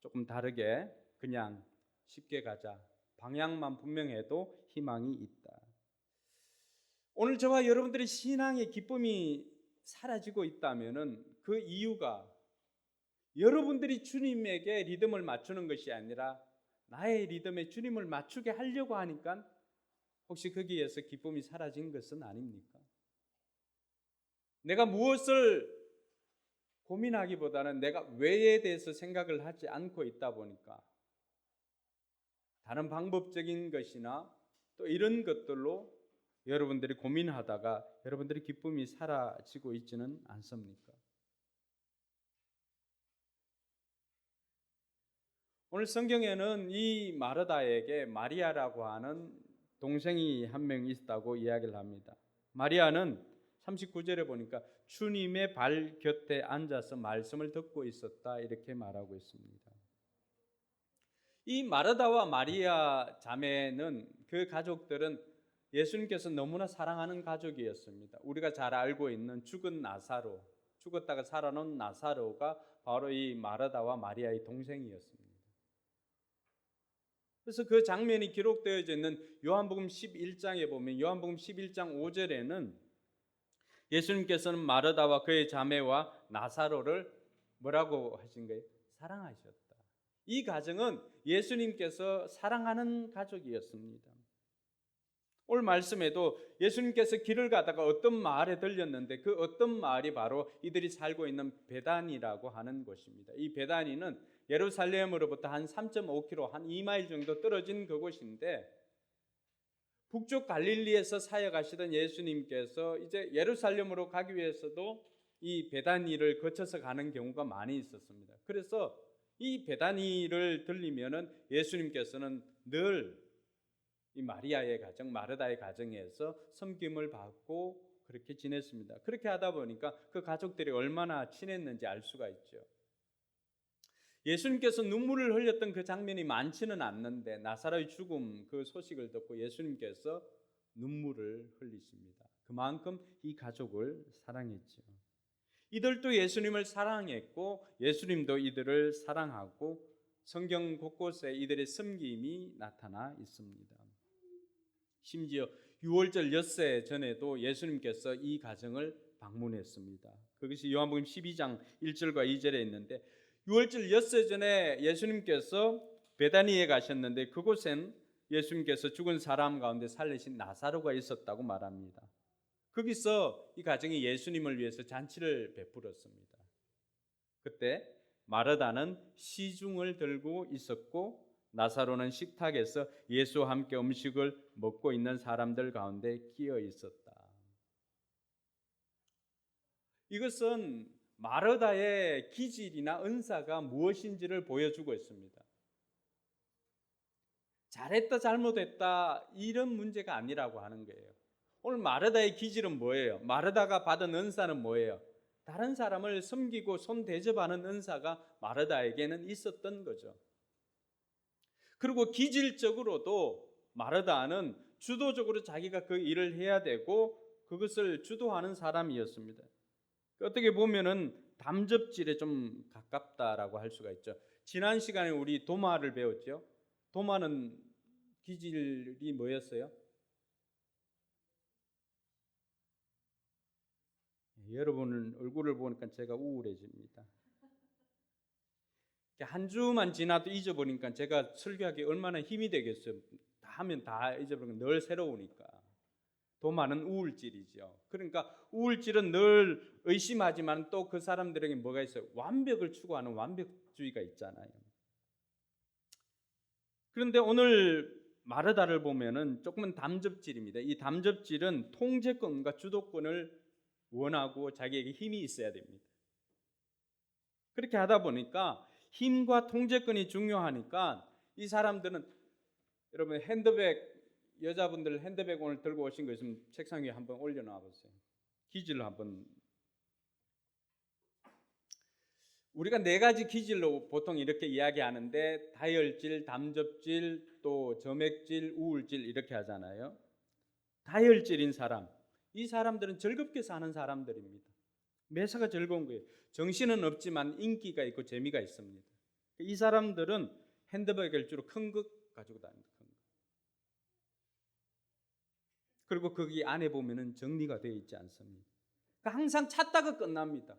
Speaker 1: 조금 다르게 그냥 쉽게 가자. 방향만 분명해도 희망이 있다. 오늘 저와 여러분들의 신앙의 기쁨이 사라지고 있다면은 그 이유가 여러분들이 주님에게 리듬을 맞추는 것이 아니라 나의 리듬에 주님을 맞추게 하려고 하니까 혹시 거기에서 기쁨이 사라진 것은 아닙니까? 내가 무엇을 고민하기보다는 내가 왜에 대해서 생각을 하지 않고 있다 보니까 다른 방법적인 것이나 또 이런 것들로 여러분들이 고민하다가 여러분들의 기쁨이 사라지고 있지는 않습니까? 오늘 성경에는 이 마르다에게 마리아라고 하는 동생이 한 명 있다고 이야기를 합니다. 마리아는 39절에 보니까 주님의 발 곁에 앉아서 말씀을 듣고 있었다 이렇게 말하고 있습니다. 이 마르다와 마리아 자매는 그 가족들은 예수님께서 너무나 사랑하는 가족이었습니다. 우리가 잘 알고 있는 죽은 나사로, 죽었다가 살아난 나사로가 바로 이 마르다와 마리아의 동생이었습니다. 그래서 그 장면이 기록되어져 있는 요한복음 11장에 보면 요한복음 11장 5절에는 예수님께서는 마르다와 그의 자매와 나사로를 뭐라고 하신 거예요? 사랑하셨다. 이 가정은 예수님께서 사랑하는 가족이었습니다. 오늘 말씀에도 예수님께서 길을 가다가 어떤 마을에 들렸는데 그 어떤 마을이 바로 이들이 살고 있는 베다니라고 하는 곳입니다. 이 베다니는 예루살렘으로부터 한 3.5km, 한 2마일 정도 떨어진 그곳인데 북쪽 갈릴리에서 사역하시던 예수님께서 이제 예루살렘으로 가기 위해서도 이 베다니를 거쳐서 가는 경우가 많이 있었습니다. 그래서 이 베다니를 들리면은 예수님께서는 늘 이 마리아의 가정, 마르다의 가정에서 섬김을 받고 그렇게 지냈습니다. 그렇게 하다 보니까 그 가족들이 얼마나 친했는지 알 수가 있죠. 예수님께서 눈물을 흘렸던 그 장면이 많지는 않는데 나사로의 죽음 그 소식을 듣고 예수님께서 눈물을 흘리십니다. 그만큼 이 가족을 사랑했죠. 이들도 예수님을 사랑했고 예수님도 이들을 사랑하고 성경 곳곳에 이들의 섬김이 나타나 있습니다. 심지어 유월절 엿새 전에도 예수님께서 이 가정을 방문했습니다. 그것이 요한복음 12장 1절과 2절에 있는데 유월절 엿새 전에 예수님께서 베다니에 가셨는데 그곳엔 예수님께서 죽은 사람 가운데 살리신 나사로가 있었다고 말합니다. 거기서 이 가정이 예수님을 위해서 잔치를 베풀었습니다. 그때 마르다는 시중을 들고 있었고 나사로는 식탁에서 예수와 함께 음식을 먹고 있는 사람들 가운데 끼어 있었다. 이것은 마르다의 기질이나 은사가 무엇인지를 보여주고 있습니다. 잘했다 잘못했다 이런 문제가 아니라고 하는 거예요. 오늘 마르다의 기질은 뭐예요? 마르다가 받은 은사는 뭐예요? 다른 사람을 섬기고 손 대접하는 은사가 마르다에게는 있었던 거죠. 그리고 기질적으로도 마르다는 주도적으로 자기가 그 일을 해야 되고 그것을 주도하는 사람이었습니다. 어떻게 보면은 담접질에 좀 가깝다라고 할 수가 있죠. 지난 시간에 우리 도마를 배웠죠. 도마는 기질이 뭐였어요? 여러분 얼굴을 보니까 제가 우울해집니다. 한 주만 지나도 잊어버리니까 제가 설교하기 얼마나 힘이 되겠어요. 다 하면 다 잊어버리니까 늘 새로우니까. 도마는 우울질이죠. 그러니까 우울질은 늘 의심하지만 또 그 사람들에게 뭐가 있어요? 완벽을 추구하는 완벽주의가 있잖아요. 그런데 오늘 마르다를 보면은 조금은 담접질입니다. 이 담접질은 통제권과 주도권을 원하고 자기에게 힘이 있어야 됩니다. 그렇게 하다 보니까 힘과 통제권이 중요하니까 이 사람들은 여러분 핸드백 여자분들 핸드백 오늘 들고 오신 거 있으면 책상 위에 한번 올려놔 보세요. 기질을 한번 우리가 네 가지 기질로 보통 이렇게 이야기하는데 다혈질, 담접질, 또 점액질, 우울질 이렇게 하잖아요. 다혈질인 사람, 이 사람들은 즐겁게 사는 사람들입니다. 매사가 즐거운 거예요. 정신은 없지만 인기가 있고 재미가 있습니다. 이 사람들은 핸드백을 주로 큰 것 가지고 다닙니다. 큰 거. 그리고 거기 안에 보면은 정리가 되어 있지 않습니다. 그러니까 항상 찾다가 끝납니다.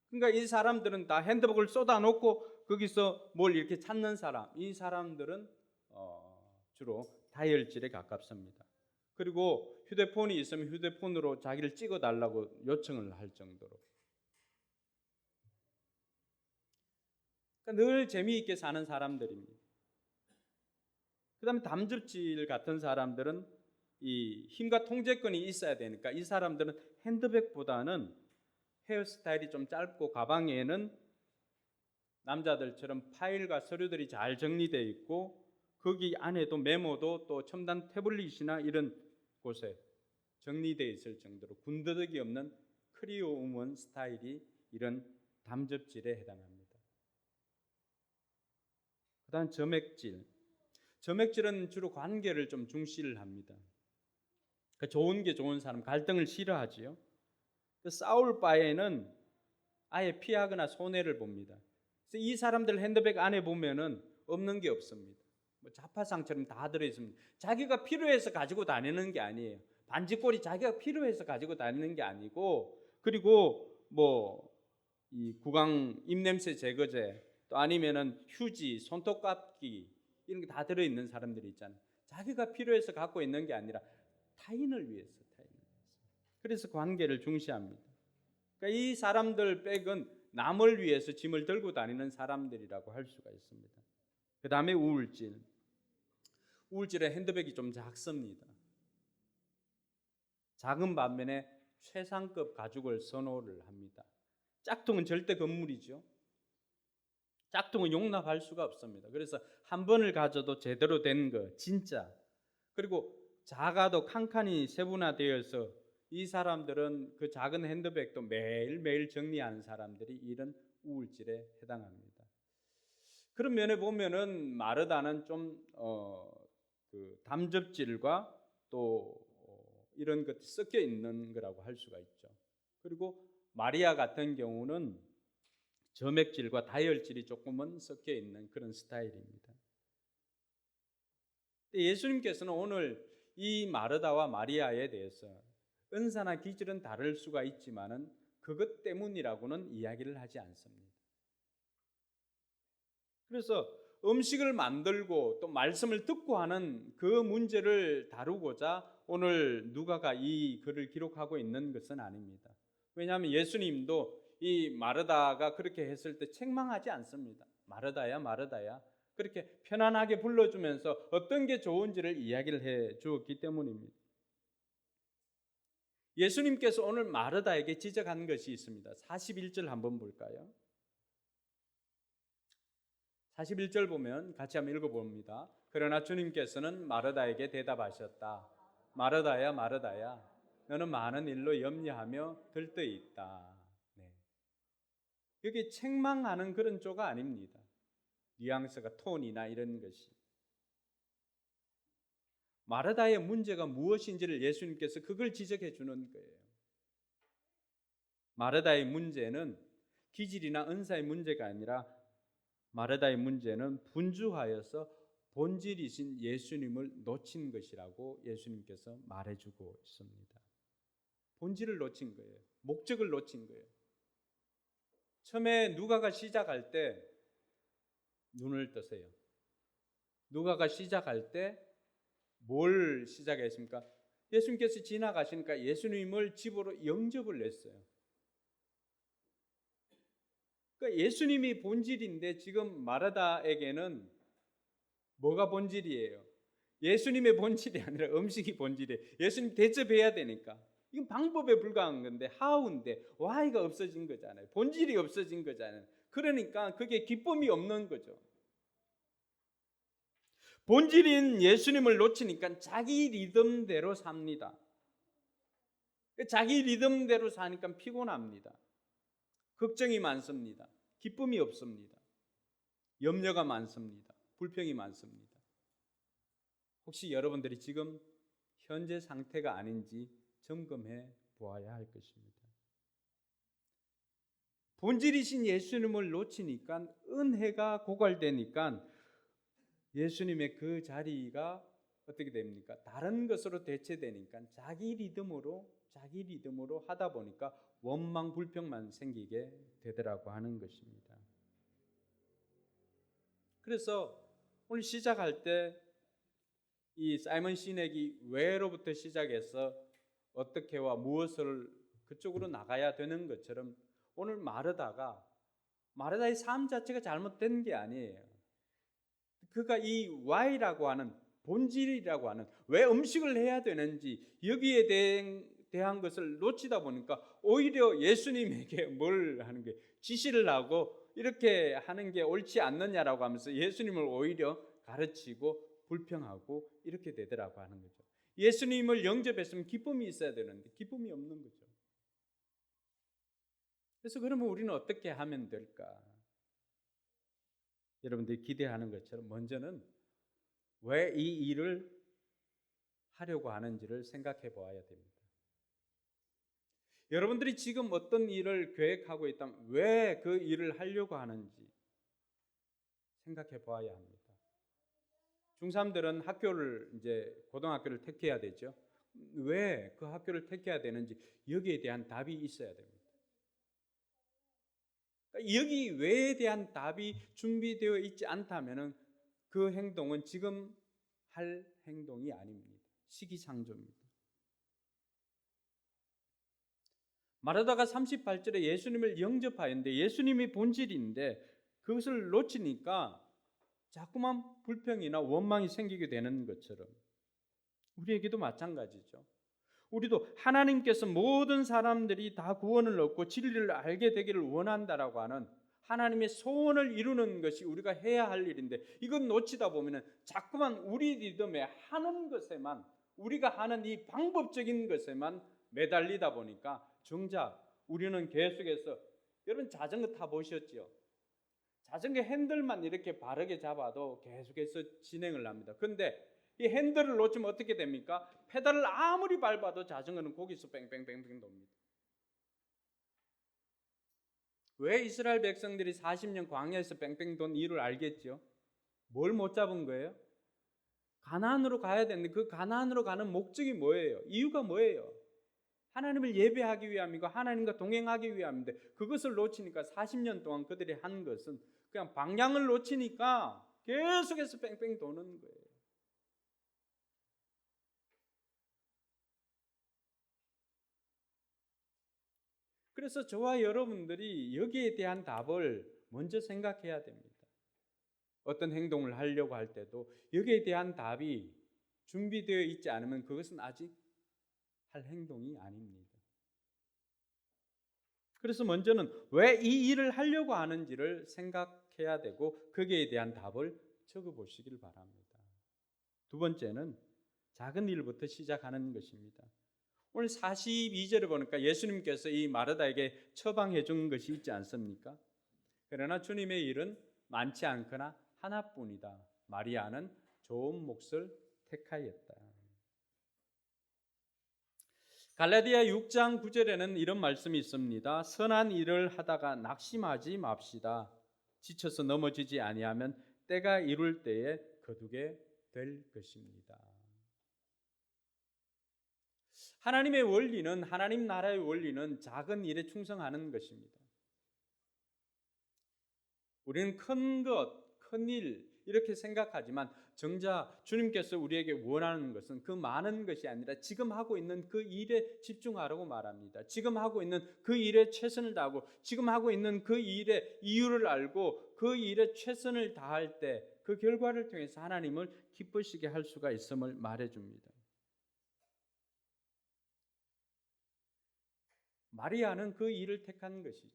Speaker 1: 그러니까 이 사람들은 다 핸드백을 쏟아놓고 거기서 뭘 이렇게 찾는 사람, 이 사람들은 주로 다혈질에 가깝습니다. 그리고 휴대폰이 있으면 휴대폰으로 자기를 찍어달라고 요청을 할 정도로. 그러니까 늘 재미있게 사는 사람들입니다. 그 다음에 담즙질 같은 사람들은 이 힘과 통제권이 있어야 되니까 이 사람들은 핸드백보다는 헤어스타일이 좀 짧고 가방에는 남자들처럼 파일과 서류들이 잘 정리되어 있고 거기 안에도 메모도 또 첨단 태블릿이나 이런 곳에 정리되어 있을 정도로 군더더기 없는 클리어 우먼 스타일이 이런 담접질에 해당합니다. 그 다음 점액질. 점액질은 주로 관계를 좀 중시를 합니다. 그러니까 좋은 게 좋은 사람, 갈등을 싫어하지요. 싸울 바에는 아예 피하거나 손해를 봅니다. 그래서 이 사람들 핸드백 안에 보면은 없는 게 없습니다. 뭐 자파상처럼 다 들어있습니다. 자기가 필요해서 가지고 다니는 게 아니에요. 반지꼬리 자기가 필요해서 가지고 다니는 게 아니고 그리고 뭐 이 구강 입냄새 제거제 또 아니면은 휴지, 손톱깎이 이런 게 다 들어있는 사람들이 있잖아요. 자기가 필요해서 갖고 있는 게 아니라 타인을 위해서. 그래서 관계를 중시합니다. 그러니까 이 사람들 백은 남을 위해서 짐을 들고 다니는 사람들이라고 할 수가 있습니다. 그 다음에 우울질. 우울질의 핸드백이 좀 작습니다. 작은 반면에 최상급 가죽을 선호를 합니다. 짝퉁은 절대 건물이죠. 짝퉁은 용납할 수가 없습니다. 그래서 한 번을 가져도 제대로 된 거 진짜. 그리고 작아도 칸칸이 세분화되어서 이 사람들은 그 작은 핸드백도 매일매일 정리하는 사람들이 이런 우울질에 해당합니다. 그런 면에 보면은 마르다는 좀 그 담접질과 또 이런 것이 섞여 있는 거라고 할 수가 있죠. 그리고 마리아 같은 경우는 점액질과 다혈질이 조금은 섞여 있는 그런 스타일입니다. 예수님께서는 오늘 이 마르다와 마리아에 대해서 은사나 기질은 다를 수가 있지만은 그것 때문이라고는 이야기를 하지 않습니다. 그래서 음식을 만들고 또 말씀을 듣고 하는 그 문제를 다루고자 오늘 누가가 이 글을 기록하고 있는 것은 아닙니다. 왜냐하면 예수님도 이 마르다가 그렇게 했을 때 책망하지 않습니다. 마르다야 마르다야 그렇게 편안하게 불러주면서 어떤 게 좋은지를 이야기를 해 주었기 때문입니다. 예수님께서 오늘 마르다에게 지적한 것이 있습니다. 41절 한번 볼까요? 41절 보면 같이 한번 읽어봅니다. 그러나 주님께서는 마르다에게 대답하셨다. 마르다야 마르다야 너는 많은 일로 염려하며 들떠 있다. 네. 여기 책망하는 그런 조가 아닙니다. 뉘앙스가 톤이나 이런 것이. 마르다의 문제가 무엇인지를 예수님께서 그걸 지적해 주는 거예요. 마르다의 문제는 기질이나 은사의 문제가 아니라 마르다의 문제는 분주하여서 본질이신 예수님을 놓친 것이라고 예수님께서 말해주고 있습니다. 본질을 놓친 거예요. 목적을 놓친 거예요. 처음에 누가가 시작할 때 눈을 뜨세요. 누가가 시작할 때 뭘 시작했습니까? 예수님께서 지나가시니까 예수님을 집으로 영접을 했어요. 그러니까 예수님이 본질인데 지금 마르다에게는 뭐가 본질이에요? 예수님의 본질이 아니라 음식이 본질이에요. 예수님 대접해야 되니까. 이건 방법에 불과한 건데 how인데 why가 없어진 거잖아요. 본질이 없어진 거잖아요. 그러니까 그게 기쁨이 없는 거죠. 본질인 예수님을 놓치니까 자기 리듬대로 삽니다. 자기 리듬대로 사니까 피곤합니다. 걱정이 많습니다. 기쁨이 없습니다. 염려가 많습니다. 불평이 많습니다. 혹시 여러분들이 지금 현재 상태가 아닌지 점검해 보아야 할 것입니다. 본질이신 예수님을 놓치니까 은혜가 고갈되니까 예수님의 그 자리가 어떻게 됩니까? 다른 것으로 대체되니까 자기 리듬으로 하다 보니까 원망 불평만 생기게 되더라고 하는 것입니다. 그래서 오늘 시작할 때 이 사이먼 시넥이 왜로부터 시작해서 어떻게와 무엇을 그쪽으로 나가야 되는 것처럼 오늘 마르다의 삶 자체가 잘못된 게 아니에요. 그가 이 why라고 하는 본질이라고 하는 왜 음식을 해야 되는지 여기에 대한 것을 놓치다 보니까 오히려 예수님에게 뭘 하는 게 지시를 하고 이렇게 하는 게 옳지 않느냐라고 하면서 예수님을 오히려 가르치고 불평하고 이렇게 되더라고 하는 거죠. 예수님을 영접했으면 기쁨이 있어야 되는데 기쁨이 없는 거죠. 그래서 그러면 우리는 어떻게 하면 될까? 여러분들이 기대하는 것처럼 먼저는 왜 이 일을 하려고 하는지를 생각해 보아야 됩니다. 여러분들이 지금 어떤 일을 계획하고 있다면 왜 그 일을 하려고 하는지 생각해 보아야 합니다. 중3들은 고등학교를 택해야 되죠. 왜 그 학교를 택해야 되는지 여기에 대한 답이 있어야 됩니다. 여기 왜에 대한 답이 준비되어 있지 않다면 그 행동은 지금 할 행동이 아닙니다. 시기상조입니다. 마르다가 38절에 예수님을 영접하였는데 예수님이 본질인데 그것을 놓치니까 자꾸만 불평이나 원망이 생기게 되는 것처럼 우리에게도 마찬가지죠. 우리도 하나님께서 모든 사람들이 다 구원을 얻고 진리를 알게 되기를 원한다라고 하는 하나님의 소원을 이루는 것이 우리가 해야 할 일인데 이건 놓치다 보면 자꾸만 우리 리듬에 하는 것에만 우리가 하는 이 방법적인 것에만 매달리다 보니까 정작 우리는 계속해서 여러분 자전거 타보셨죠? 자전거 핸들만 이렇게 바르게 잡아도 계속해서 진행을 합니다. 그런데 이 핸들을 놓치면 어떻게 됩니까? 페달을 아무리 밟아도 자전거는 거기서 뺑뺑뺑뺑 돕니다. 왜 이스라엘 백성들이 40년 광야에서 뺑뺑 돈 이유를 알겠죠? 뭘 못 잡은 거예요? 가나안으로 가야 되는데 그 가나안으로 가는 목적이 뭐예요? 이유가 뭐예요? 하나님을 예배하기 위함이고 하나님과 동행하기 위함인데 그것을 놓치니까 40년 동안 그들이 한 것은 그냥 방향을 놓치니까 계속해서 뺑뺑 도는 거예요. 그래서 저와 여러분들이 여기에 대한 답을 먼저 생각해야 됩니다. 어떤 행동을 하려고 할 때도 여기에 대한 답이 준비되어 있지 않으면 그것은 아직 할 행동이 아닙니다. 그래서 먼저는 왜 이 일을 하려고 하는지를 생각해야 되고 거기에 대한 답을 적어보시길 바랍니다. 두 번째는 작은 일부터 시작하는 것입니다. 오늘 42절에 보니까 예수님께서 이 마르다에게 처방해 준 것이 있지 않습니까? 그러나 주님의 일은 많지 않거나 하나뿐이다. 마리아는 좋은 몫을 택하였다. 갈라디아 6장 9절에는 이런 말씀이 있습니다. 선한 일을 하다가 낙심하지 맙시다. 지쳐서 넘어지지 아니하면 때가 이룰 때에 거두게 될 것입니다. 하나님의 원리는 하나님 나라의 원리는 작은 일에 충성하는 것입니다. 우리는 큰 것, 큰 일 이렇게 생각하지만 정작 주님께서 우리에게 원하는 것은 그 많은 것이 아니라 지금 하고 있는 그 일에 집중하라고 말합니다. 지금 하고 있는 그 일에 최선을 다하고 지금 하고 있는 그 일의 이유를 알고 그 일에 최선을 다할 때 그 결과를 통해서 하나님을 기쁘시게 할 수가 있음을 말해줍니다. 마리아는 그 일을 택한 것이죠.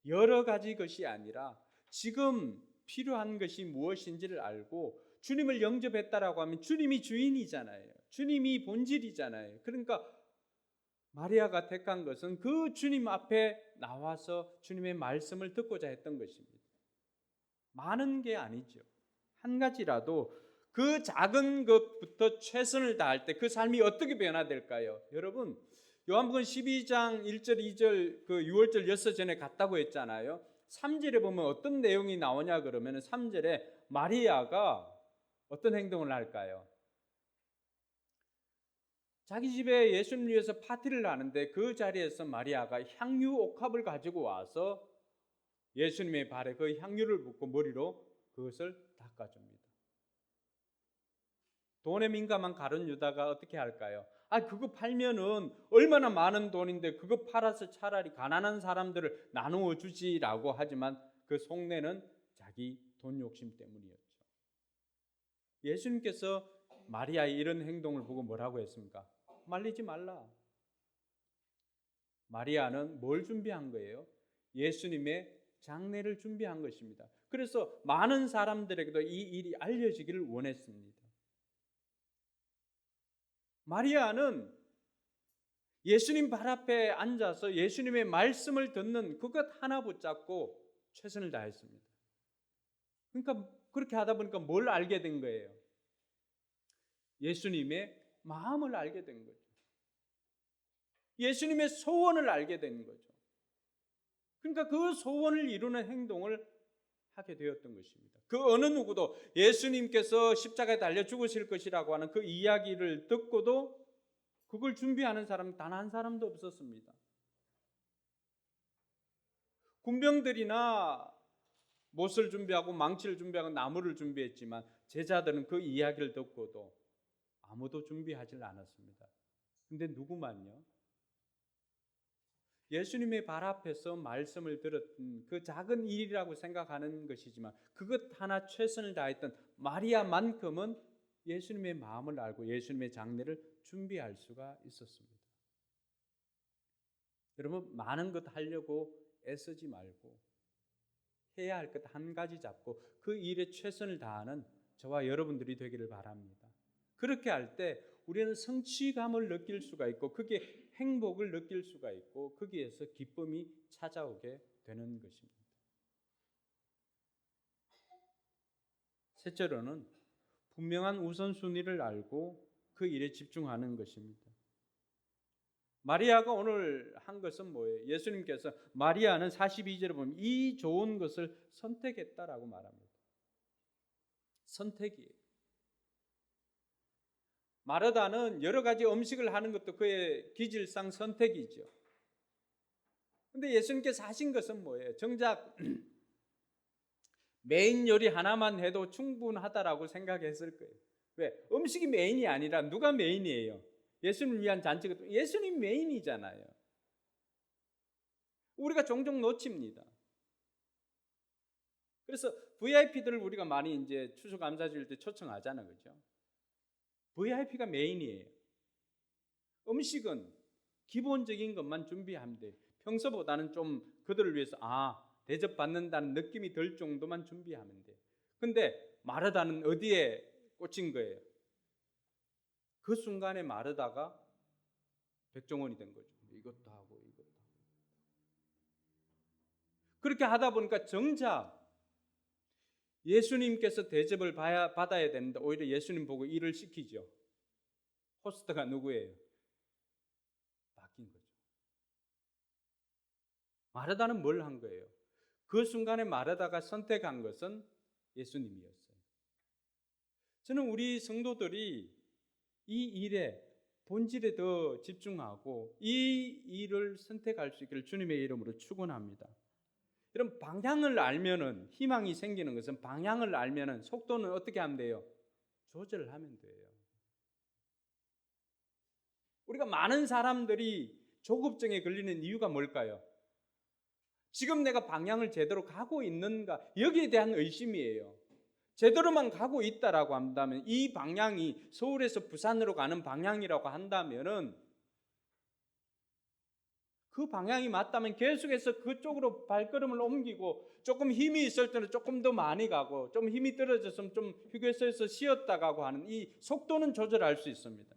Speaker 1: 여러 가지 것이 아니라 지금 필요한 것이 무엇인지를 알고 주님을 영접했다라고 하면 주님이 주인이잖아요. 주님이 본질이잖아요. 그러니까 마리아가 택한 것은 그 주님 앞에 나와서 주님의 말씀을 듣고자 했던 것입니다. 많은 게 아니죠. 한 가지라도 그 작은 것부터 최선을 다할 때 그 삶이 어떻게 변화될까요? 여러분, 요한복음 12장 1절 2절 그 6월절 6전에 갔다고 했잖아요. 3절에 보면 어떤 내용이 나오냐 그러면 3절에 마리아가 어떤 행동을 할까요? 자기 집에 예수님을 위해서 파티를 하는데 그 자리에서 마리아가 향유 옥합을 가지고 와서 예수님의 발에 그 향유를 붓고 머리로 그것을 닦아줍니다. 돈에 민감한 가룟 유다가 어떻게 할까요? 그거 팔면은 얼마나 많은 돈인데 그거 팔아서 차라리 가난한 사람들을 나누어 주지라고 하지만 그 속내는 자기 돈 욕심 때문이었죠. 예수님께서 마리아의 이런 행동을 보고 뭐라고 했습니까? 말리지 말라. 마리아는 뭘 준비한 거예요? 예수님의 장례를 준비한 것입니다. 그래서 많은 사람들에게도 이 일이 알려지기를 원했습니다. 마리아는 예수님 발 앞에 앉아서 예수님의 말씀을 듣는 그것 하나 붙잡고 최선을 다했습니다. 그러니까 그렇게 하다 보니까 뭘 알게 된 거예요? 예수님의 마음을 알게 된 거죠. 예수님의 소원을 알게 된 거죠. 그러니까 그 소원을 이루는 행동을 하게 되었던 것입니다. 그 어느 누구도 예수님께서 십자가에 달려 죽으실 것이라고 하는 그 이야기를 듣고도 그걸 준비하는 사람 단 한 사람도 없었습니다. 군병들이나 못을 준비하고 망치를 준비하고 나무를 준비했지만 제자들은 그 이야기를 듣고도 아무도 준비하지 않았습니다. 근데 누구만요? 예수님의 발 앞에서 말씀을 들었던 그 작은 일이라고 생각하는 것이지만 그것 하나 최선을 다했던 마리아만큼은 예수님의 마음을 알고 예수님의 장례를 준비할 수가 있었습니다. 여러분, 많은 것 하려고 애쓰지 말고 해야 할 것 한 가지 잡고 그 일에 최선을 다하는 저와 여러분들이 되기를 바랍니다. 그렇게 할 때 우리는 성취감을 느낄 수가 있고 그게 행복을 느낄 수가 있고 거기에서 기쁨이 찾아오게 되는 것입니다. 셋째로는 분명한 우선순위를 알고 그 일에 집중하는 것입니다. 마리아가 오늘 한 것은 뭐예요? 예수님께서 마리아는 42절에 보면 이 좋은 것을 선택했다라고 말합니다. 선택이에요. 마르다는 여러 가지 음식을 하는 것도 그의 기질상 선택이죠. 근데 예수님께서 하신 것은 뭐예요? 정작 메인 요리 하나만 해도 충분하다라고 생각했을 거예요. 왜? 음식이 메인이 아니라 누가 메인이에요? 예수님을 위한 잔치가 예수님 메인이잖아요. 우리가 종종 놓칩니다. 그래서 VIP들을 우리가 많이 이제 추수감사주일 때 초청하잖아요, 그렇죠? VIP가 메인이에요. 음식은 기본적인 것만 준비하면 돼요. 평소보다는 좀 그들을 위해서 대접받는다는 느낌이 들 정도만 준비하면 돼요. 근데 마르다는 어디에 꽂힌 거예요? 그 순간에 마르다가 백종원이 된 거죠. 이것도 하고 이것도 하고. 그렇게 하다 보니까 정작 예수님께서 대접을 받아야 되는데 오히려 예수님 보고 일을 시키죠. 호스트가 누구예요? 바뀐 거죠. 마르다는 뭘 한 거예요? 그 순간에 마르다가 선택한 것은 예수님이었어요. 저는 우리 성도들이 이 일에 본질에 더 집중하고 이 일을 선택할 수 있기를 주님의 이름으로 축원합니다. 여러분, 방향을 알면은 희망이 생기는 것은 방향을 알면은 속도는 어떻게 하면 돼요? 조절하면 돼요. 우리가 많은 사람들이 조급증에 걸리는 이유가 뭘까요? 지금 내가 방향을 제대로 가고 있는가? 여기에 대한 의심이에요. 제대로만 가고 있다라고 한다면 이 방향이 서울에서 부산으로 가는 방향이라고 한다면은 그 방향이 맞다면 계속해서 그쪽으로 발걸음을 옮기고 조금 힘이 있을 때는 조금 더 많이 가고 좀 힘이 떨어졌으면 좀 휴게소에서 쉬었다 가고 하는 이 속도는 조절할 수 있습니다.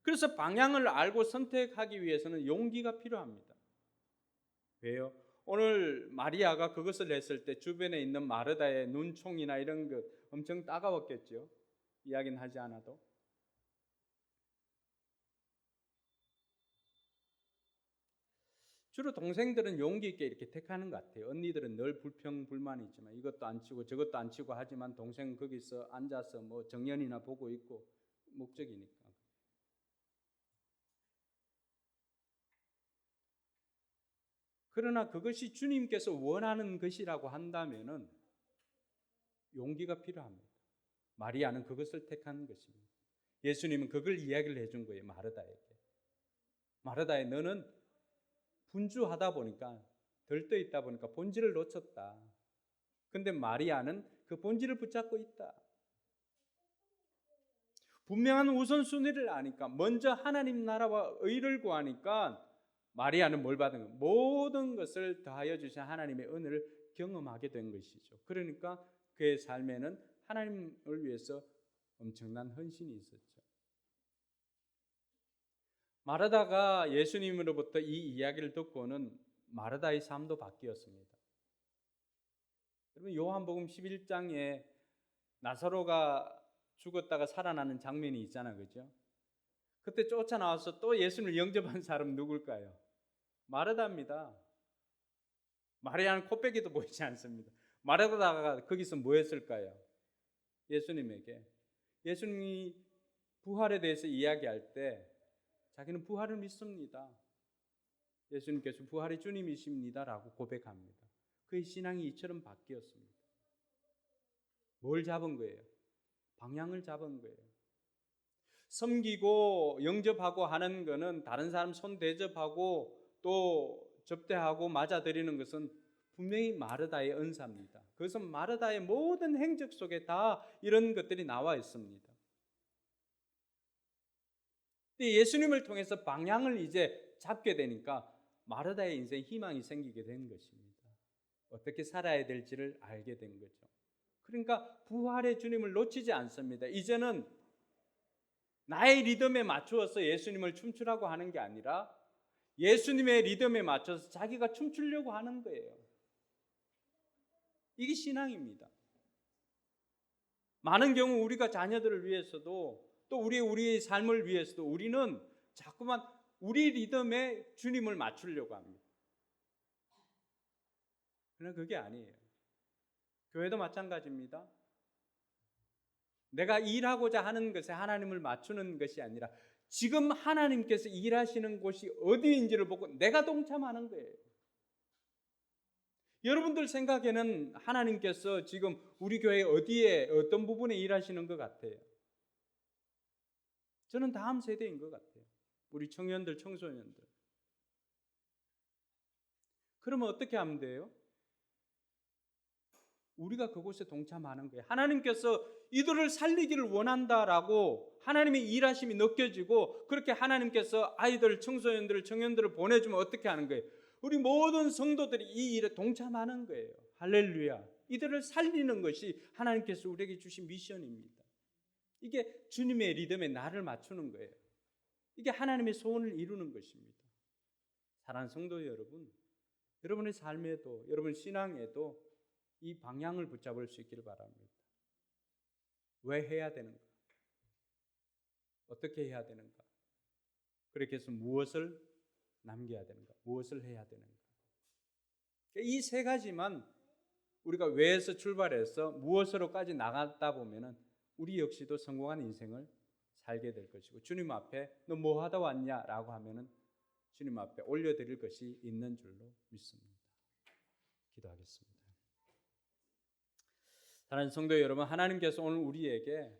Speaker 1: 그래서 방향을 알고 선택하기 위해서는 용기가 필요합니다. 왜요? 오늘 마리아가 그것을 했을 때 주변에 있는 마르다의 눈총이나 이런 것 엄청 따가웠겠죠. 이야기는 하지 않아도. 주로 동생들은 용기 있게 이렇게 택하는 것 같아요. 언니들은 늘 불평불만이 있지만 이것도 안 치고 저것도 안 치고 하지만 동생은 거기서 앉아서 뭐 정연이나 보고 있고 목적이니까. 그러나 그것이 주님께서 원하는 것이라고 한다면은 용기가 필요합니다. 마리아는 그것을 택한 것입니다. 예수님은 그걸 이야기를 해준 거예요. 마르다에게. 마르다에 너는 분주하다 보니까 들떠 있다 보니까 본질을 놓쳤다. 근데 마리아는 그 본질을 붙잡고 있다. 분명한 우선순위를 아니까 먼저 하나님 나라와 의를 구하니까 마리아는 뭘 받은 거예요? 모든 것을 더하여 주신 하나님의 은혜를 경험하게 된 것이죠. 그러니까 그의 삶에는 하나님을 위해서 엄청난 헌신이 있었죠. 마르다가 예수님으로부터 이 이야기를 듣고는 마르다의 삶도 바뀌었습니다. 여러분, 요한복음 11장에 나사로가 죽었다가 살아나는 장면이 있잖아요, 그죠? 그때 쫓아나와서 또 예수님을 영접한 사람 누굴까요? 마르다입니다. 마리아는 코빼기도 보이지 않습니다. 마르다가 거기서 뭐 했을까요? 예수님에게 예수님이 부활에 대해서 이야기할 때 자기는 부활을 믿습니다. 예수님께서 부활의 주님이십니다라고 고백합니다. 그의 신앙이 이처럼 바뀌었습니다. 뭘 잡은 거예요? 방향을 잡은 거예요. 섬기고 영접하고 하는 것은 다른 사람 손 대접하고 또 접대하고 맞아들이는 것은 분명히 마르다의 은사입니다. 그것은 마르다의 모든 행적 속에 다 이런 것들이 나와 있습니다. 예수님을 통해서 방향을 이제 잡게 되니까 마르다의 인생에 희망이 생기게 된 것입니다. 어떻게 살아야 될지를 알게 된 거죠. 그러니까 부활의 주님을 놓치지 않습니다. 이제는 나의 리듬에 맞추어서 예수님을 춤추라고 하는 게 아니라 예수님의 리듬에 맞춰서 자기가 춤추려고 하는 거예요. 이게 신앙입니다. 많은 경우 우리가 자녀들을 위해서도 또 우리의 삶을 위해서도 우리는 자꾸만 우리 리듬에 주님을 맞추려고 합니다. 그러나 그게 아니에요. 교회도 마찬가지입니다. 내가 일하고자 하는 것에 하나님을 맞추는 것이 아니라 지금 하나님께서 일하시는 곳이 어디인지를 보고 내가 동참하는 거예요. 여러분들 생각에는 하나님께서 지금 우리 교회 어디에 어떤 부분에 일하시는 것 같아요? 저는 다음 세대인 것 같아요. 우리 청년들, 청소년들. 그러면 어떻게 하면 돼요? 우리가 그곳에 동참하는 거예요. 하나님께서 이들을 살리기를 원한다라고 하나님의 일하심이 느껴지고 그렇게 하나님께서 아이들, 청소년들을, 청년들을 보내주면 어떻게 하는 거예요? 우리 모든 성도들이 이 일에 동참하는 거예요. 할렐루야. 이들을 살리는 것이 하나님께서 우리에게 주신 미션입니다. 이게 주님의 리듬에 나를 맞추는 거예요. 이게 하나님의 소원을 이루는 것입니다. 사랑하는 성도 여러분, 여러분의 삶에도 여러분 신앙에도 이 방향을 붙잡을 수 있기를 바랍니다. 왜 해야 되는가? 어떻게 해야 되는가? 그렇게 해서 무엇을 남겨야 되는가? 무엇을 해야 되는가? 이 세 가지만 우리가 왜에서 출발해서 무엇으로까지 나갔다 보면은 우리 역시도 성공한 인생을 살게 될 것이고 주님 앞에 너 뭐 하다 왔냐라고 하면은 주님 앞에 올려드릴 것이 있는 줄로 믿습니다. 기도하겠습니다. 사랑하는 성도 여러분, 하나님께서 오늘 우리에게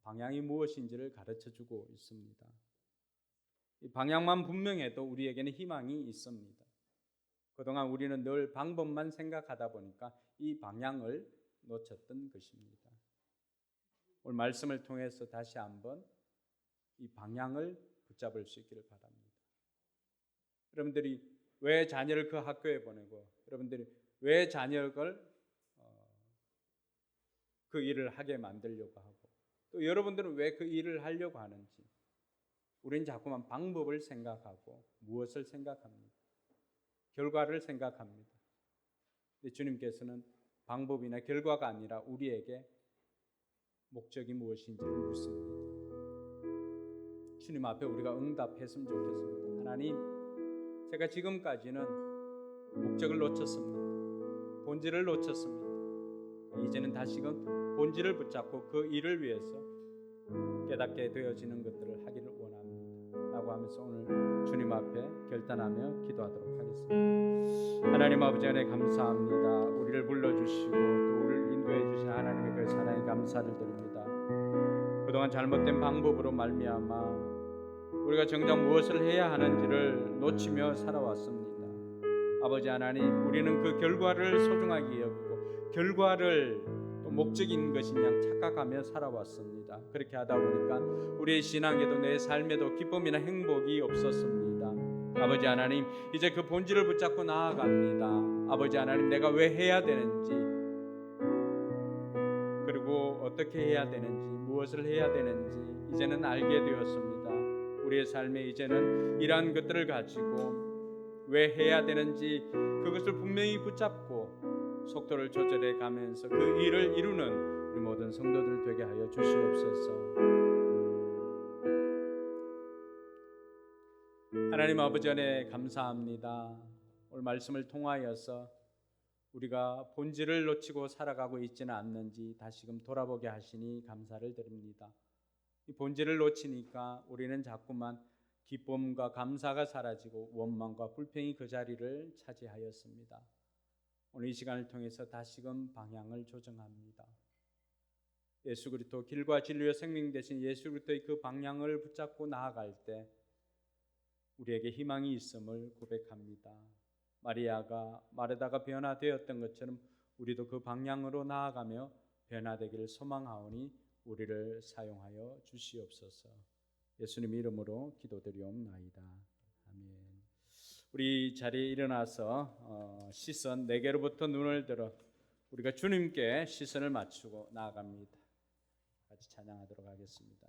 Speaker 1: 방향이 무엇인지를 가르쳐주고 있습니다. 이 방향만 분명해도 우리에게는 희망이 있습니다. 그동안 우리는 늘 방법만 생각하다 보니까 이 방향을 놓쳤던 것입니다. 오늘 말씀을 통해서 다시 한번 이 방향을 붙잡을 수 있기를 바랍니다. 여러분들이 왜 자녀를 그 학교에 보내고 여러분들이 왜 자녀를 그 일을 하게 만들려고 하고 또 여러분들은 왜 그 일을 하려고 하는지 우리는 자꾸만 방법을 생각하고 무엇을 생각합니다. 결과를 생각합니다. 근데 주님께서는 방법이나 결과가 아니라 우리에게 목적이 무엇인지를 묻습니다. 주님 앞에 우리가 응답했으면 좋겠습니다. 하나님, 제가 지금까지는 목적을 놓쳤습니다. 본질을 놓쳤습니다. 이제는 다시금 본질을 붙잡고 그 일을 위해서 깨닫게 되어지는 것들을 하기를 원합니다. 라고 하면서 오늘 주님 앞에 결단하며 기도하도록 하겠습니다. 하나님 아버지 안에 감사합니다. 우리를 불러주시고 또 우리를 인도해 주신 하나님의 그 사랑에 감사를 드립니다. 그동안 잘못된 방법으로 말미암아 우리가 정작 무엇을 해야 하는지를 놓치며 살아왔습니다. 아버지 하나님, 우리는 그 결과를 소중하게 여기고 결과를 또 목적인 것인 양 착각하며 살아왔습니다. 그렇게 하다 보니까 우리의 신앙에도 내 삶에도 기쁨이나 행복이 없었습니다. 아버지 하나님, 이제 그 본질을 붙잡고 나아갑니다. 아버지 하나님, 내가 왜 해야 되는지 그리고 어떻게 해야 되는지 무엇을 해야 되는지 이제는 알게 되었습니다. 우리의 삶에 이제는 이러한 것들을 가지고 왜 해야 되는지 그것을 분명히 붙잡고 속도를 조절해 가면서 그 일을 이루는 우리 모든 성도들 되게 하여 주시옵소서. 하나님 아버지 안에 감사합니다. 오늘 말씀을 통하여서 우리가 본질을 놓치고 살아가고 있지는 않는지 다시금 돌아보게 하시니 감사를 드립니다. 이 본질을 놓치니까 우리는 자꾸만 기쁨과 감사가 사라지고 원망과 불평이 그 자리를 차지하였습니다. 오늘 이 시간을 통해서 다시금 방향을 조정합니다. 예수 그리스도 길과 진리와 생명 되신 예수 그리스도의 그 방향을 붙잡고 나아갈 때 우리에게 희망이 있음을 고백합니다. 마리아가 마르다가 변화되었던 것처럼 우리도 그 방향으로 나아가며 변화되기를 소망하오니 우리를 사용하여 주시옵소서. 예수님 이름으로 기도드리옵나이다. 아멘. 우리 자리에 일어나서 시선 네 개로부터 눈을 들어 우리가 주님께 시선을 맞추고 나아갑니다. 같이 찬양하도록 하겠습니다.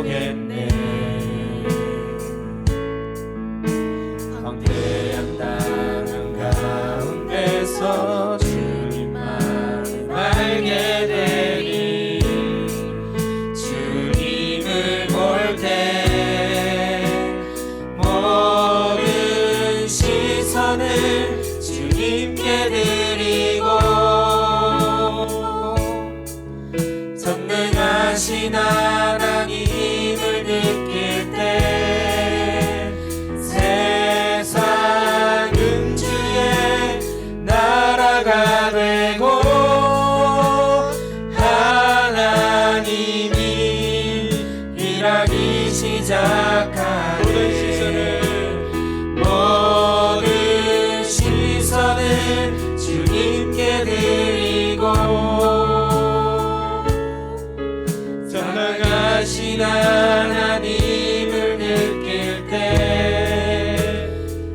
Speaker 3: 순종했네. 광대한 땅 가운데서 주님만을 알게 되니 주님을 볼 때 모든 시선을 주님께 드리고 전능하신 하나님을 느낄 때 세상 음주의 나라가 되고 하나님이 일하기 시작하네. 모든 시선을 주님께 드리고 전능하신 하나님을 느낄 때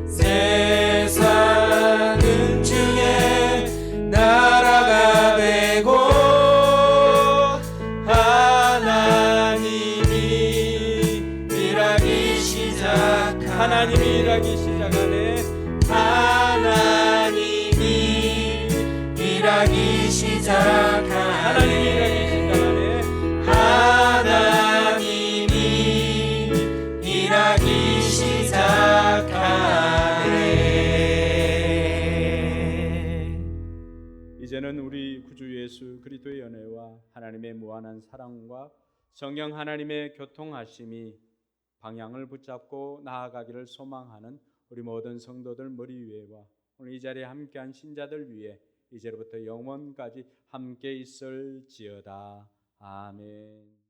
Speaker 3: 세상 음중에 나라가 되고 하나님이 일하기 시작하네.
Speaker 1: 하나님이 일하기 시작하네.
Speaker 3: 하나님이 일하기 시작하네.
Speaker 1: 하나님이 일하기 시작하네.
Speaker 3: 하나님이 일하기 시작하네.
Speaker 1: 이제는 우리 구주 예수 그리스도의 은혜와 하나님의 무한한 사랑과 성령 하나님의 교통하심이 방향을 붙잡고 나아가기를 소망하는 우리 모든 성도들 머리 위에와 오늘 이 자리에 함께한 신자들 위에 이제로부터 영원까지 함께 있을지어다. 아멘.